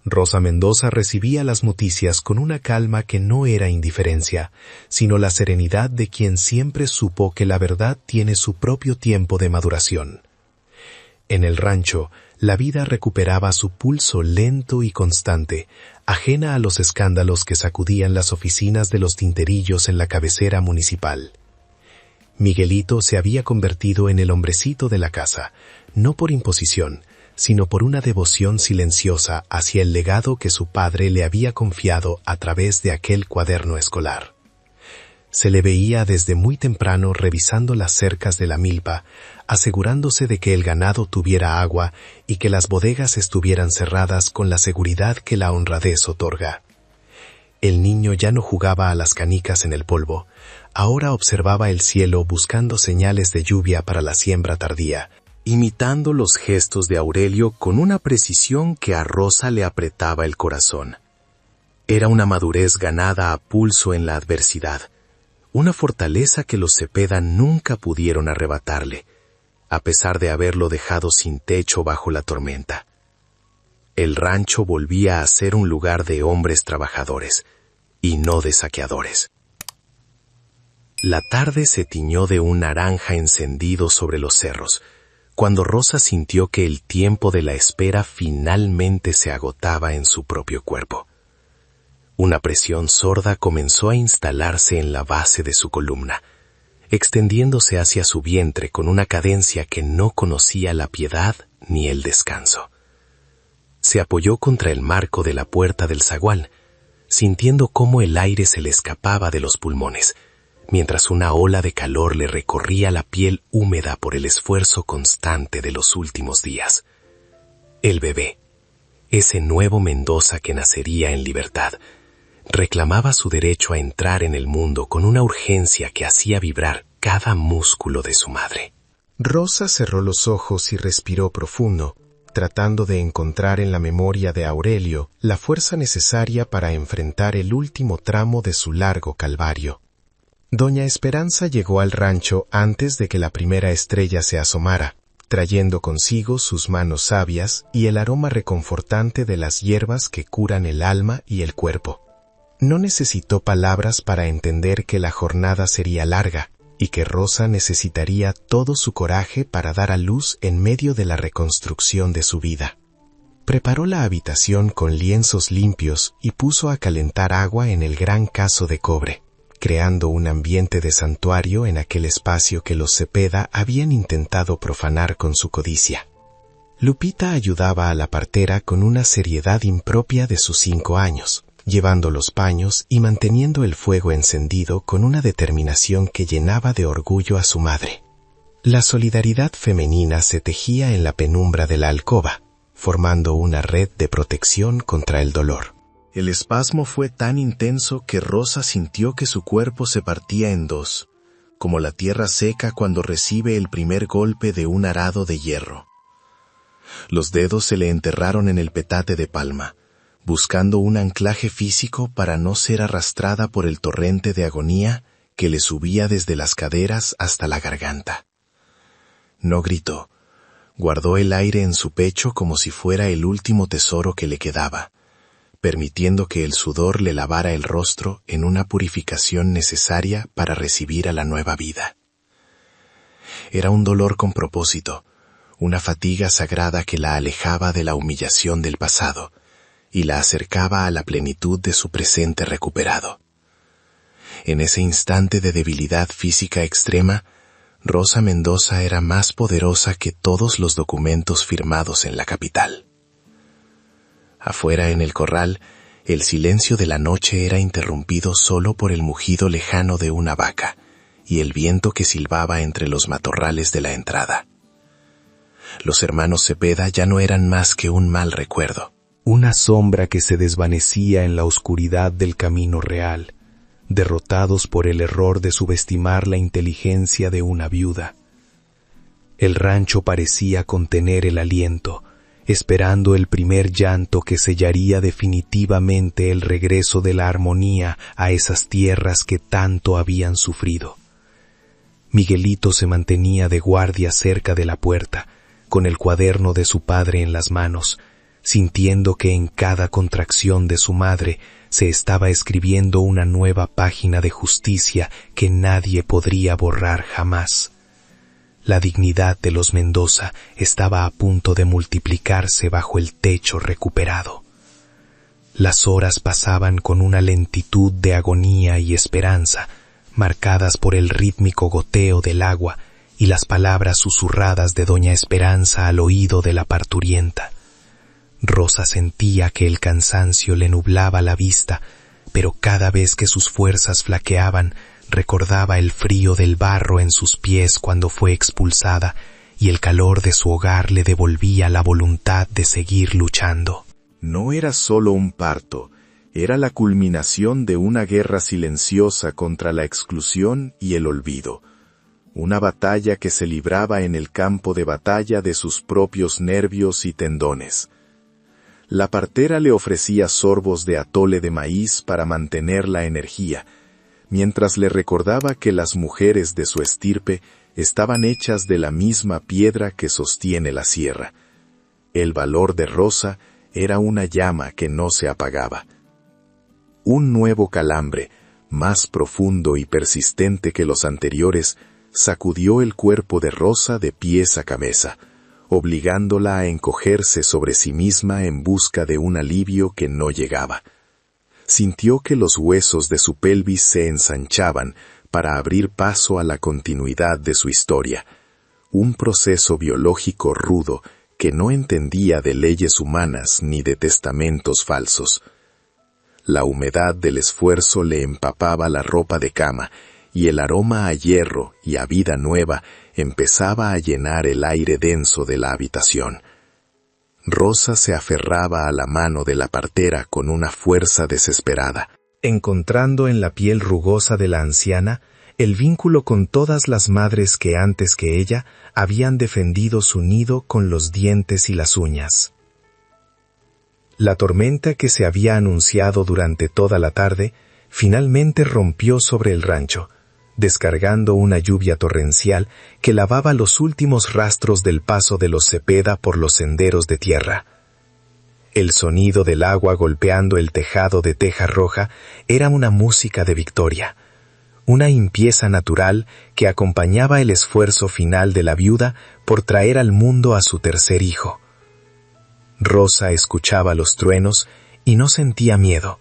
Rosa Mendoza recibía las noticias con una calma que no era indiferencia, sino la serenidad de quien siempre supo que la verdad tiene su propio tiempo de maduración. En el rancho, la vida recuperaba su pulso lento y constante, ajena a los escándalos que sacudían las oficinas de los tinterillos en la cabecera municipal. Miguelito se había convertido en el hombrecito de la casa, no por imposición, sino por una devoción silenciosa hacia el legado que su padre le había confiado a través de aquel cuaderno escolar. Se le veía desde muy temprano revisando las cercas de la milpa, asegurándose de que el ganado tuviera agua y que las bodegas estuvieran cerradas con la seguridad que la honradez otorga. El niño ya no jugaba a las canicas en el polvo, ahora observaba el cielo buscando señales de lluvia para la siembra tardía, imitando los gestos de Aurelio con una precisión que a Rosa le apretaba el corazón. Era una madurez ganada a pulso en la adversidad, una fortaleza que los Cepeda nunca pudieron arrebatarle, a pesar de haberlo dejado sin techo bajo la tormenta. El rancho volvía a ser un lugar de hombres trabajadores, y no de saqueadores. La tarde se tiñó de un naranja encendido sobre los cerros, cuando Rosa sintió que el tiempo de la espera finalmente se agotaba en su propio cuerpo. Una presión sorda comenzó a instalarse en la base de su columna, extendiéndose hacia su vientre con una cadencia que no conocía la piedad ni el descanso. Se apoyó contra el marco de la puerta del zaguán, sintiendo cómo el aire se le escapaba de los pulmones, mientras una ola de calor le recorría la piel húmeda por el esfuerzo constante de los últimos días. El bebé, ese nuevo Mendoza que nacería en libertad, reclamaba su derecho a entrar en el mundo con una urgencia que hacía vibrar cada músculo de su madre. Rosa cerró los ojos y respiró profundo, tratando de encontrar en la memoria de Aurelio la fuerza necesaria para enfrentar el último tramo de su largo calvario. Doña Esperanza llegó al rancho antes de que la primera estrella se asomara, trayendo consigo sus manos sabias y el aroma reconfortante de las hierbas que curan el alma y el cuerpo. No necesitó palabras para entender que la jornada sería larga y que Rosa necesitaría todo su coraje para dar a luz en medio de la reconstrucción de su vida. Preparó la habitación con lienzos limpios y puso a calentar agua en el gran cazo de cobre, creando un ambiente de santuario en aquel espacio que los Cepeda habían intentado profanar con su codicia. Lupita ayudaba a la partera con una seriedad impropia de sus 5 años, llevando los paños y manteniendo el fuego encendido con una determinación que llenaba de orgullo a su madre. La solidaridad femenina se tejía en la penumbra de la alcoba, formando una red de protección contra el dolor. El espasmo fue tan intenso que Rosa sintió que su cuerpo se partía en dos, como la tierra seca cuando recibe el primer golpe de un arado de hierro. Los dedos se le enterraron en el petate de palma, buscando un anclaje físico para no ser arrastrada por el torrente de agonía que le subía desde las caderas hasta la garganta. No gritó, guardó el aire en su pecho como si fuera el último tesoro que le quedaba, permitiendo que el sudor le lavara el rostro en una purificación necesaria para recibir a la nueva vida. Era un dolor con propósito, una fatiga sagrada que la alejaba de la humillación del pasado y la acercaba a la plenitud de su presente recuperado. En ese instante de debilidad física extrema, Rosa Mendoza era más poderosa que todos los documentos firmados en la capital. Afuera en el corral, el silencio de la noche era interrumpido solo por el mugido lejano de una vaca y el viento que silbaba entre los matorrales de la entrada. Los hermanos Cepeda ya no eran más que un mal recuerdo. Una sombra que se desvanecía en la oscuridad del camino real, derrotados por el error de subestimar la inteligencia de una viuda. El rancho parecía contener el aliento, esperando el primer llanto que sellaría definitivamente el regreso de la armonía a esas tierras que tanto habían sufrido. Miguelito se mantenía de guardia cerca de la puerta, con el cuaderno de su padre en las manos, sintiendo que en cada contracción de su madre se estaba escribiendo una nueva página de justicia que nadie podría borrar jamás. La dignidad de los Mendoza estaba a punto de multiplicarse bajo el techo recuperado. Las horas pasaban con una lentitud de agonía y esperanza, marcadas por el rítmico goteo del agua y las palabras susurradas de doña Esperanza al oído de la parturienta. Rosa sentía que el cansancio le nublaba la vista, pero cada vez que sus fuerzas flaqueaban, recordaba el frío del barro en sus pies cuando fue expulsada, y el calor de su hogar le devolvía la voluntad de seguir luchando. No era solo un parto, era la culminación de una guerra silenciosa contra la exclusión y el olvido. Una batalla que se libraba en el campo de batalla de sus propios nervios y tendones. La partera le ofrecía sorbos de atole de maíz para mantener la energía, mientras le recordaba que las mujeres de su estirpe estaban hechas de la misma piedra que sostiene la sierra. El valor de Rosa era una llama que no se apagaba. Un nuevo calambre, más profundo y persistente que los anteriores, sacudió el cuerpo de Rosa de pies a cabeza, obligándola a encogerse sobre sí misma en busca de un alivio que no llegaba. Sintió que los huesos de su pelvis se ensanchaban para abrir paso a la continuidad de su historia, un proceso biológico rudo que no entendía de leyes humanas ni de testamentos falsos. La humedad del esfuerzo le empapaba la ropa de cama, y el aroma a hierro y a vida nueva empezaba a llenar el aire denso de la habitación. Rosa se aferraba a la mano de la partera con una fuerza desesperada, encontrando en la piel rugosa de la anciana el vínculo con todas las madres que antes que ella habían defendido su nido con los dientes y las uñas. La tormenta que se había anunciado durante toda la tarde finalmente rompió sobre el rancho, descargando una lluvia torrencial que lavaba los últimos rastros del paso de los Cepeda por los senderos de tierra. El sonido del agua golpeando el tejado de teja roja era una música de victoria, una impieza natural que acompañaba el esfuerzo final de la viuda por traer al mundo a su tercer hijo. Rosa escuchaba los truenos y no sentía miedo,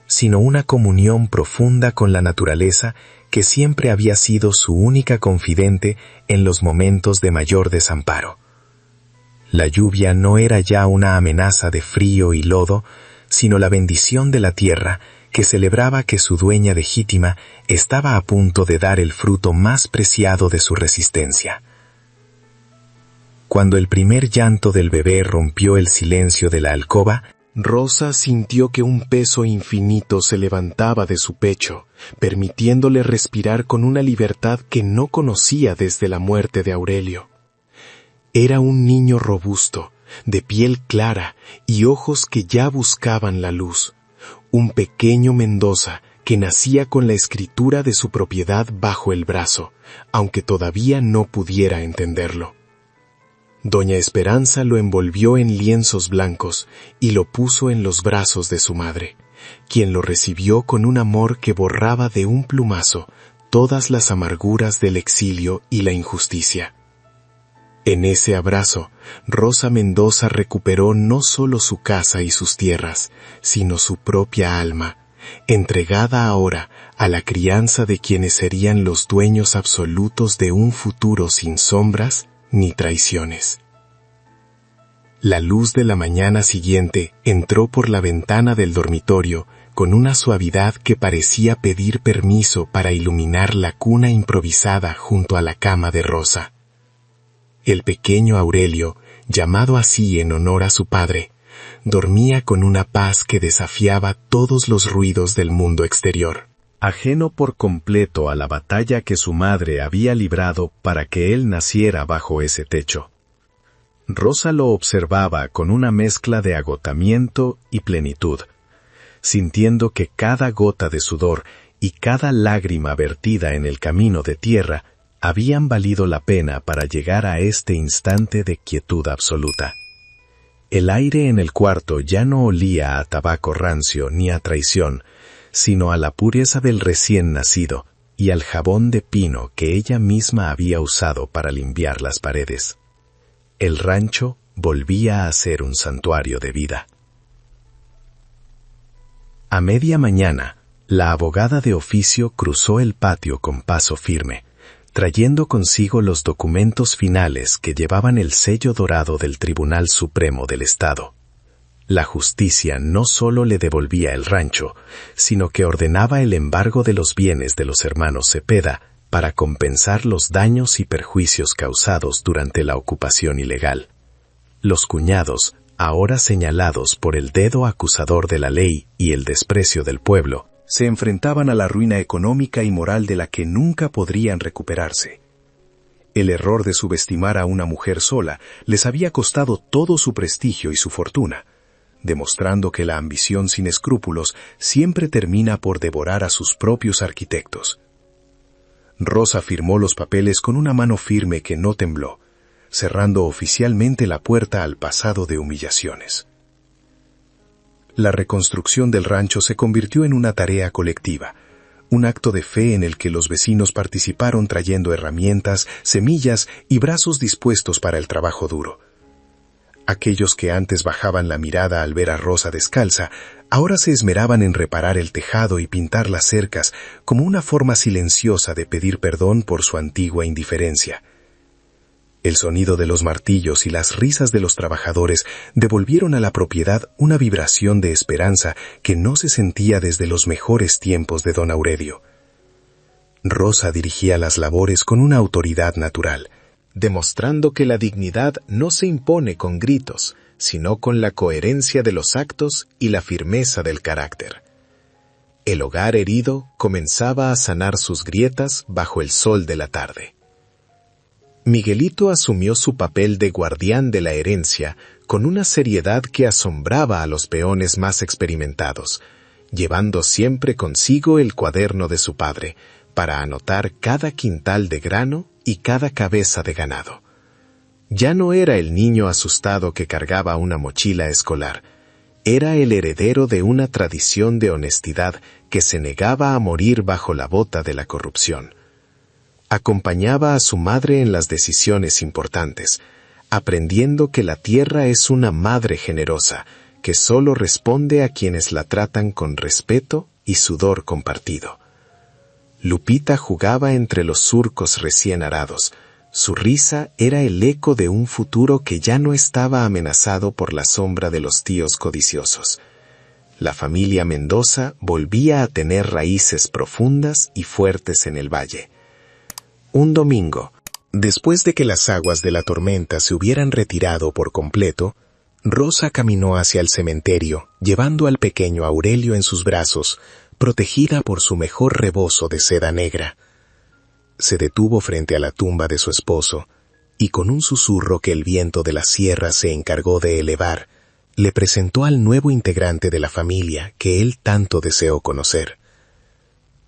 sino una comunión profunda con la naturaleza que siempre había sido su única confidente en los momentos de mayor desamparo. La lluvia no era ya una amenaza de frío y lodo, sino la bendición de la tierra que celebraba que su dueña legítima estaba a punto de dar el fruto más preciado de su resistencia. Cuando el primer llanto del bebé rompió el silencio de la alcoba, Rosa sintió que un peso infinito se levantaba de su pecho, permitiéndole respirar con una libertad que no conocía desde la muerte de Aurelio. Era un niño robusto, de piel clara y ojos que ya buscaban la luz. Un pequeño Mendoza que nacía con la escritura de su propiedad bajo el brazo, aunque todavía no pudiera entenderlo. Doña Esperanza lo envolvió en lienzos blancos y lo puso en los brazos de su madre, quien lo recibió con un amor que borraba de un plumazo todas las amarguras del exilio y la injusticia. En ese abrazo, Rosa Mendoza recuperó no solo su casa y sus tierras, sino su propia alma, entregada ahora a la crianza de quienes serían los dueños absolutos de un futuro sin sombras ni traiciones. La luz de la mañana siguiente entró por la ventana del dormitorio con una suavidad que parecía pedir permiso para iluminar la cuna improvisada junto a la cama de Rosa. El pequeño Aurelio, llamado así en honor a su padre, dormía con una paz que desafiaba todos los ruidos del mundo exterior. Ajeno por completo a la batalla que su madre había librado para que él naciera bajo ese techo. Rosa lo observaba con una mezcla de agotamiento y plenitud, sintiendo que cada gota de sudor y cada lágrima vertida en el camino de tierra habían valido la pena para llegar a este instante de quietud absoluta. El aire en el cuarto ya no olía a tabaco rancio ni a traición, sino a la pureza del recién nacido y al jabón de pino que ella misma había usado para limpiar las paredes. El rancho volvía a ser un santuario de vida. A media mañana, la abogada de oficio cruzó el patio con paso firme, trayendo consigo los documentos finales que llevaban el sello dorado del Tribunal Supremo del Estado. La justicia no solo le devolvía el rancho, sino que ordenaba el embargo de los bienes de los hermanos Cepeda para compensar los daños y perjuicios causados durante la ocupación ilegal. Los cuñados, ahora señalados por el dedo acusador de la ley y el desprecio del pueblo, se enfrentaban a la ruina económica y moral de la que nunca podrían recuperarse. El error de subestimar a una mujer sola les había costado todo su prestigio y su fortuna, demostrando que la ambición sin escrúpulos siempre termina por devorar a sus propios arquitectos. Rosa firmó los papeles con una mano firme que no tembló, cerrando oficialmente la puerta al pasado de humillaciones. La reconstrucción del rancho se convirtió en una tarea colectiva, un acto de fe en el que los vecinos participaron trayendo herramientas, semillas y brazos dispuestos para el trabajo duro. Aquellos que antes bajaban la mirada al ver a Rosa descalza, ahora se esmeraban en reparar el tejado y pintar las cercas como una forma silenciosa de pedir perdón por su antigua indiferencia. El sonido de los martillos y las risas de los trabajadores devolvieron a la propiedad una vibración de esperanza que no se sentía desde los mejores tiempos de don Aurelio. Rosa dirigía las labores con una autoridad natural, demostrando que la dignidad no se impone con gritos, sino con la coherencia de los actos y la firmeza del carácter. El hogar herido comenzaba a sanar sus grietas bajo el sol de la tarde. Miguelito asumió su papel de guardián de la herencia con una seriedad que asombraba a los peones más experimentados, llevando siempre consigo el cuaderno de su padre para anotar cada quintal de grano y cada cabeza de ganado. Ya no era el niño asustado que cargaba una mochila escolar, era el heredero de una tradición de honestidad que se negaba a morir bajo la bota de la corrupción. Acompañaba a su madre en las decisiones importantes, aprendiendo que la tierra es una madre generosa, que solo responde a quienes la tratan con respeto y sudor compartido. Lupita jugaba entre los surcos recién arados. Su risa era el eco de un futuro que ya no estaba amenazado por la sombra de los tíos codiciosos. La familia Mendoza volvía a tener raíces profundas y fuertes en el valle. Un domingo, después de que las aguas de la tormenta se hubieran retirado por completo, Rosa caminó hacia el cementerio, llevando al pequeño Aurelio en sus brazos, protegida por su mejor rebozo de seda negra. Se detuvo frente a la tumba de su esposo, y con un susurro que el viento de la sierra se encargó de elevar, le presentó al nuevo integrante de la familia que él tanto deseó conocer.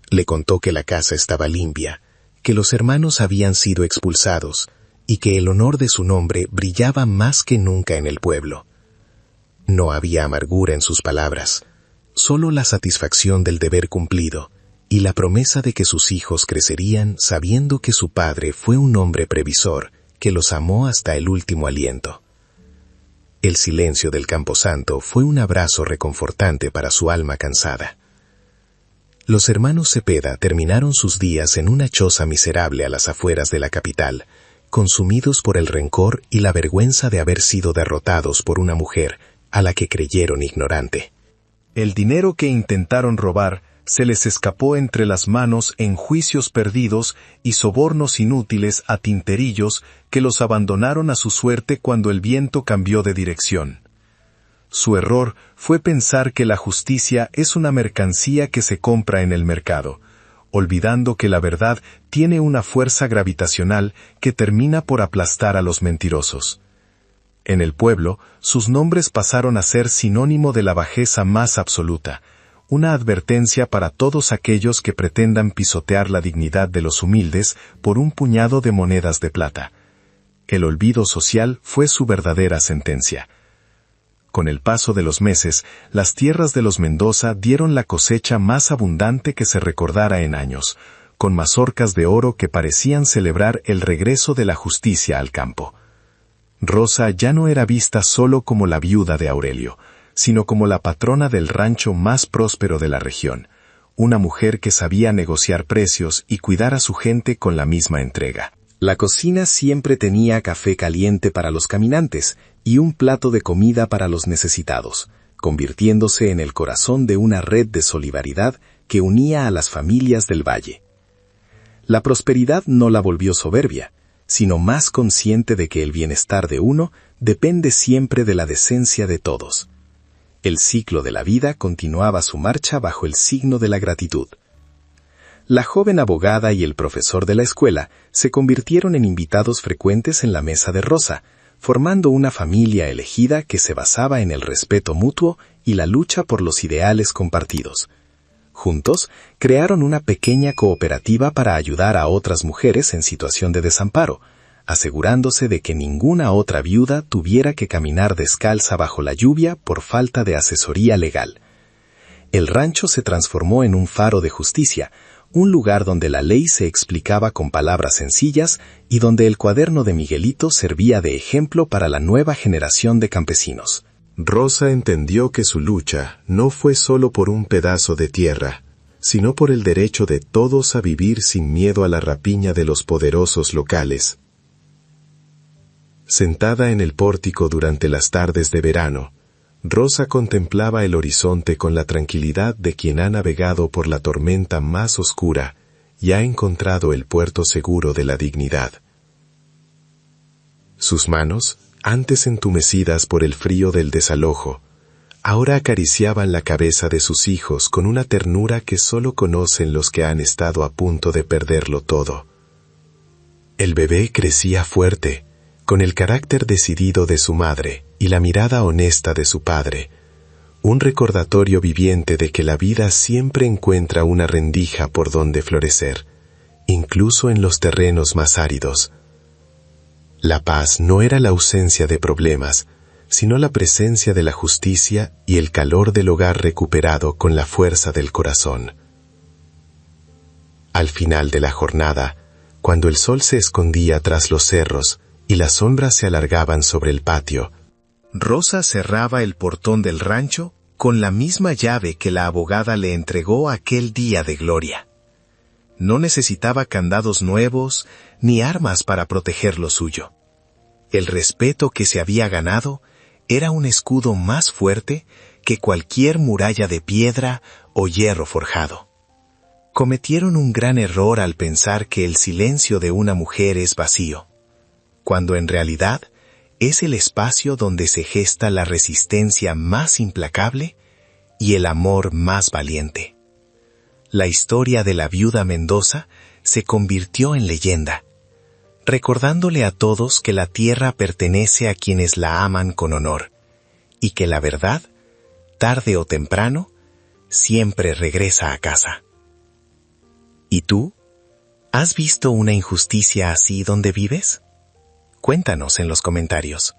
Le contó que la casa estaba limpia, que los hermanos habían sido expulsados y que el honor de su nombre brillaba más que nunca en el pueblo. No había amargura en sus palabras, solo la satisfacción del deber cumplido y la promesa de que sus hijos crecerían sabiendo que su padre fue un hombre previsor que los amó hasta el último aliento. El silencio del camposanto fue un abrazo reconfortante para su alma cansada. Los hermanos Cepeda terminaron sus días en una choza miserable a las afueras de la capital, consumidos por el rencor y la vergüenza de haber sido derrotados por una mujer a la que creyeron ignorante. El dinero que intentaron robar se les escapó entre las manos en juicios perdidos y sobornos inútiles a tinterillos que los abandonaron a su suerte cuando el viento cambió de dirección. Su error fue pensar que la justicia es una mercancía que se compra en el mercado, olvidando que la verdad tiene una fuerza gravitacional que termina por aplastar a los mentirosos. En el pueblo, sus nombres pasaron a ser sinónimo de la bajeza más absoluta, una advertencia para todos aquellos que pretendan pisotear la dignidad de los humildes por un puñado de monedas de plata. El olvido social fue su verdadera sentencia. Con el paso de los meses, las tierras de los Mendoza dieron la cosecha más abundante que se recordara en años, con mazorcas de oro que parecían celebrar el regreso de la justicia al campo. Rosa ya no era vista solo como la viuda de Aurelio, sino como la patrona del rancho más próspero de la región, una mujer que sabía negociar precios y cuidar a su gente con la misma entrega. La cocina siempre tenía café caliente para los caminantes, y un plato de comida para los necesitados, convirtiéndose en el corazón de una red de solidaridad que unía a las familias del valle. La prosperidad no la volvió soberbia, sino más consciente de que el bienestar de uno depende siempre de la decencia de todos. El ciclo de la vida continuaba su marcha bajo el signo de la gratitud. La joven abogada y el profesor de la escuela se convirtieron en invitados frecuentes en la mesa de Rosa, formando una familia elegida que se basaba en el respeto mutuo y la lucha por los ideales compartidos. Juntos, crearon una pequeña cooperativa para ayudar a otras mujeres en situación de desamparo, asegurándose de que ninguna otra viuda tuviera que caminar descalza bajo la lluvia por falta de asesoría legal. El rancho se transformó en un faro de justicia, un lugar donde la ley se explicaba con palabras sencillas y donde el cuaderno de Miguelito servía de ejemplo para la nueva generación de campesinos. Rosa entendió que su lucha no fue solo por un pedazo de tierra, sino por el derecho de todos a vivir sin miedo a la rapiña de los poderosos locales. Sentada en el pórtico durante las tardes de verano, Rosa contemplaba el horizonte con la tranquilidad de quien ha navegado por la tormenta más oscura y ha encontrado el puerto seguro de la dignidad. Sus manos, antes entumecidas por el frío del desalojo, ahora acariciaban la cabeza de sus hijos con una ternura que solo conocen los que han estado a punto de perderlo todo. El bebé crecía fuerte, con el carácter decidido de su madre y la mirada honesta de su padre, un recordatorio viviente de que la vida siempre encuentra una rendija por donde florecer, incluso en los terrenos más áridos. La paz no era la ausencia de problemas, sino la presencia de la justicia y el calor del hogar recuperado con la fuerza del corazón. Al final de la jornada, cuando el sol se escondía tras los cerros y las sombras se alargaban sobre el patio, Rosa cerraba el portón del rancho con la misma llave que la abogada le entregó aquel día de gloria. No necesitaba candados nuevos ni armas para proteger lo suyo. El respeto que se había ganado era un escudo más fuerte que cualquier muralla de piedra o hierro forjado. Cometieron un gran error al pensar que el silencio de una mujer es vacío, cuando en realidad es el espacio donde se gesta la resistencia más implacable y el amor más valiente. La historia de la viuda Mendoza se convirtió en leyenda, recordándole a todos que la tierra pertenece a quienes la aman con honor, y que la verdad, tarde o temprano, siempre regresa a casa. ¿Y tú? ¿Has visto una injusticia así donde vives? Cuéntanos en los comentarios.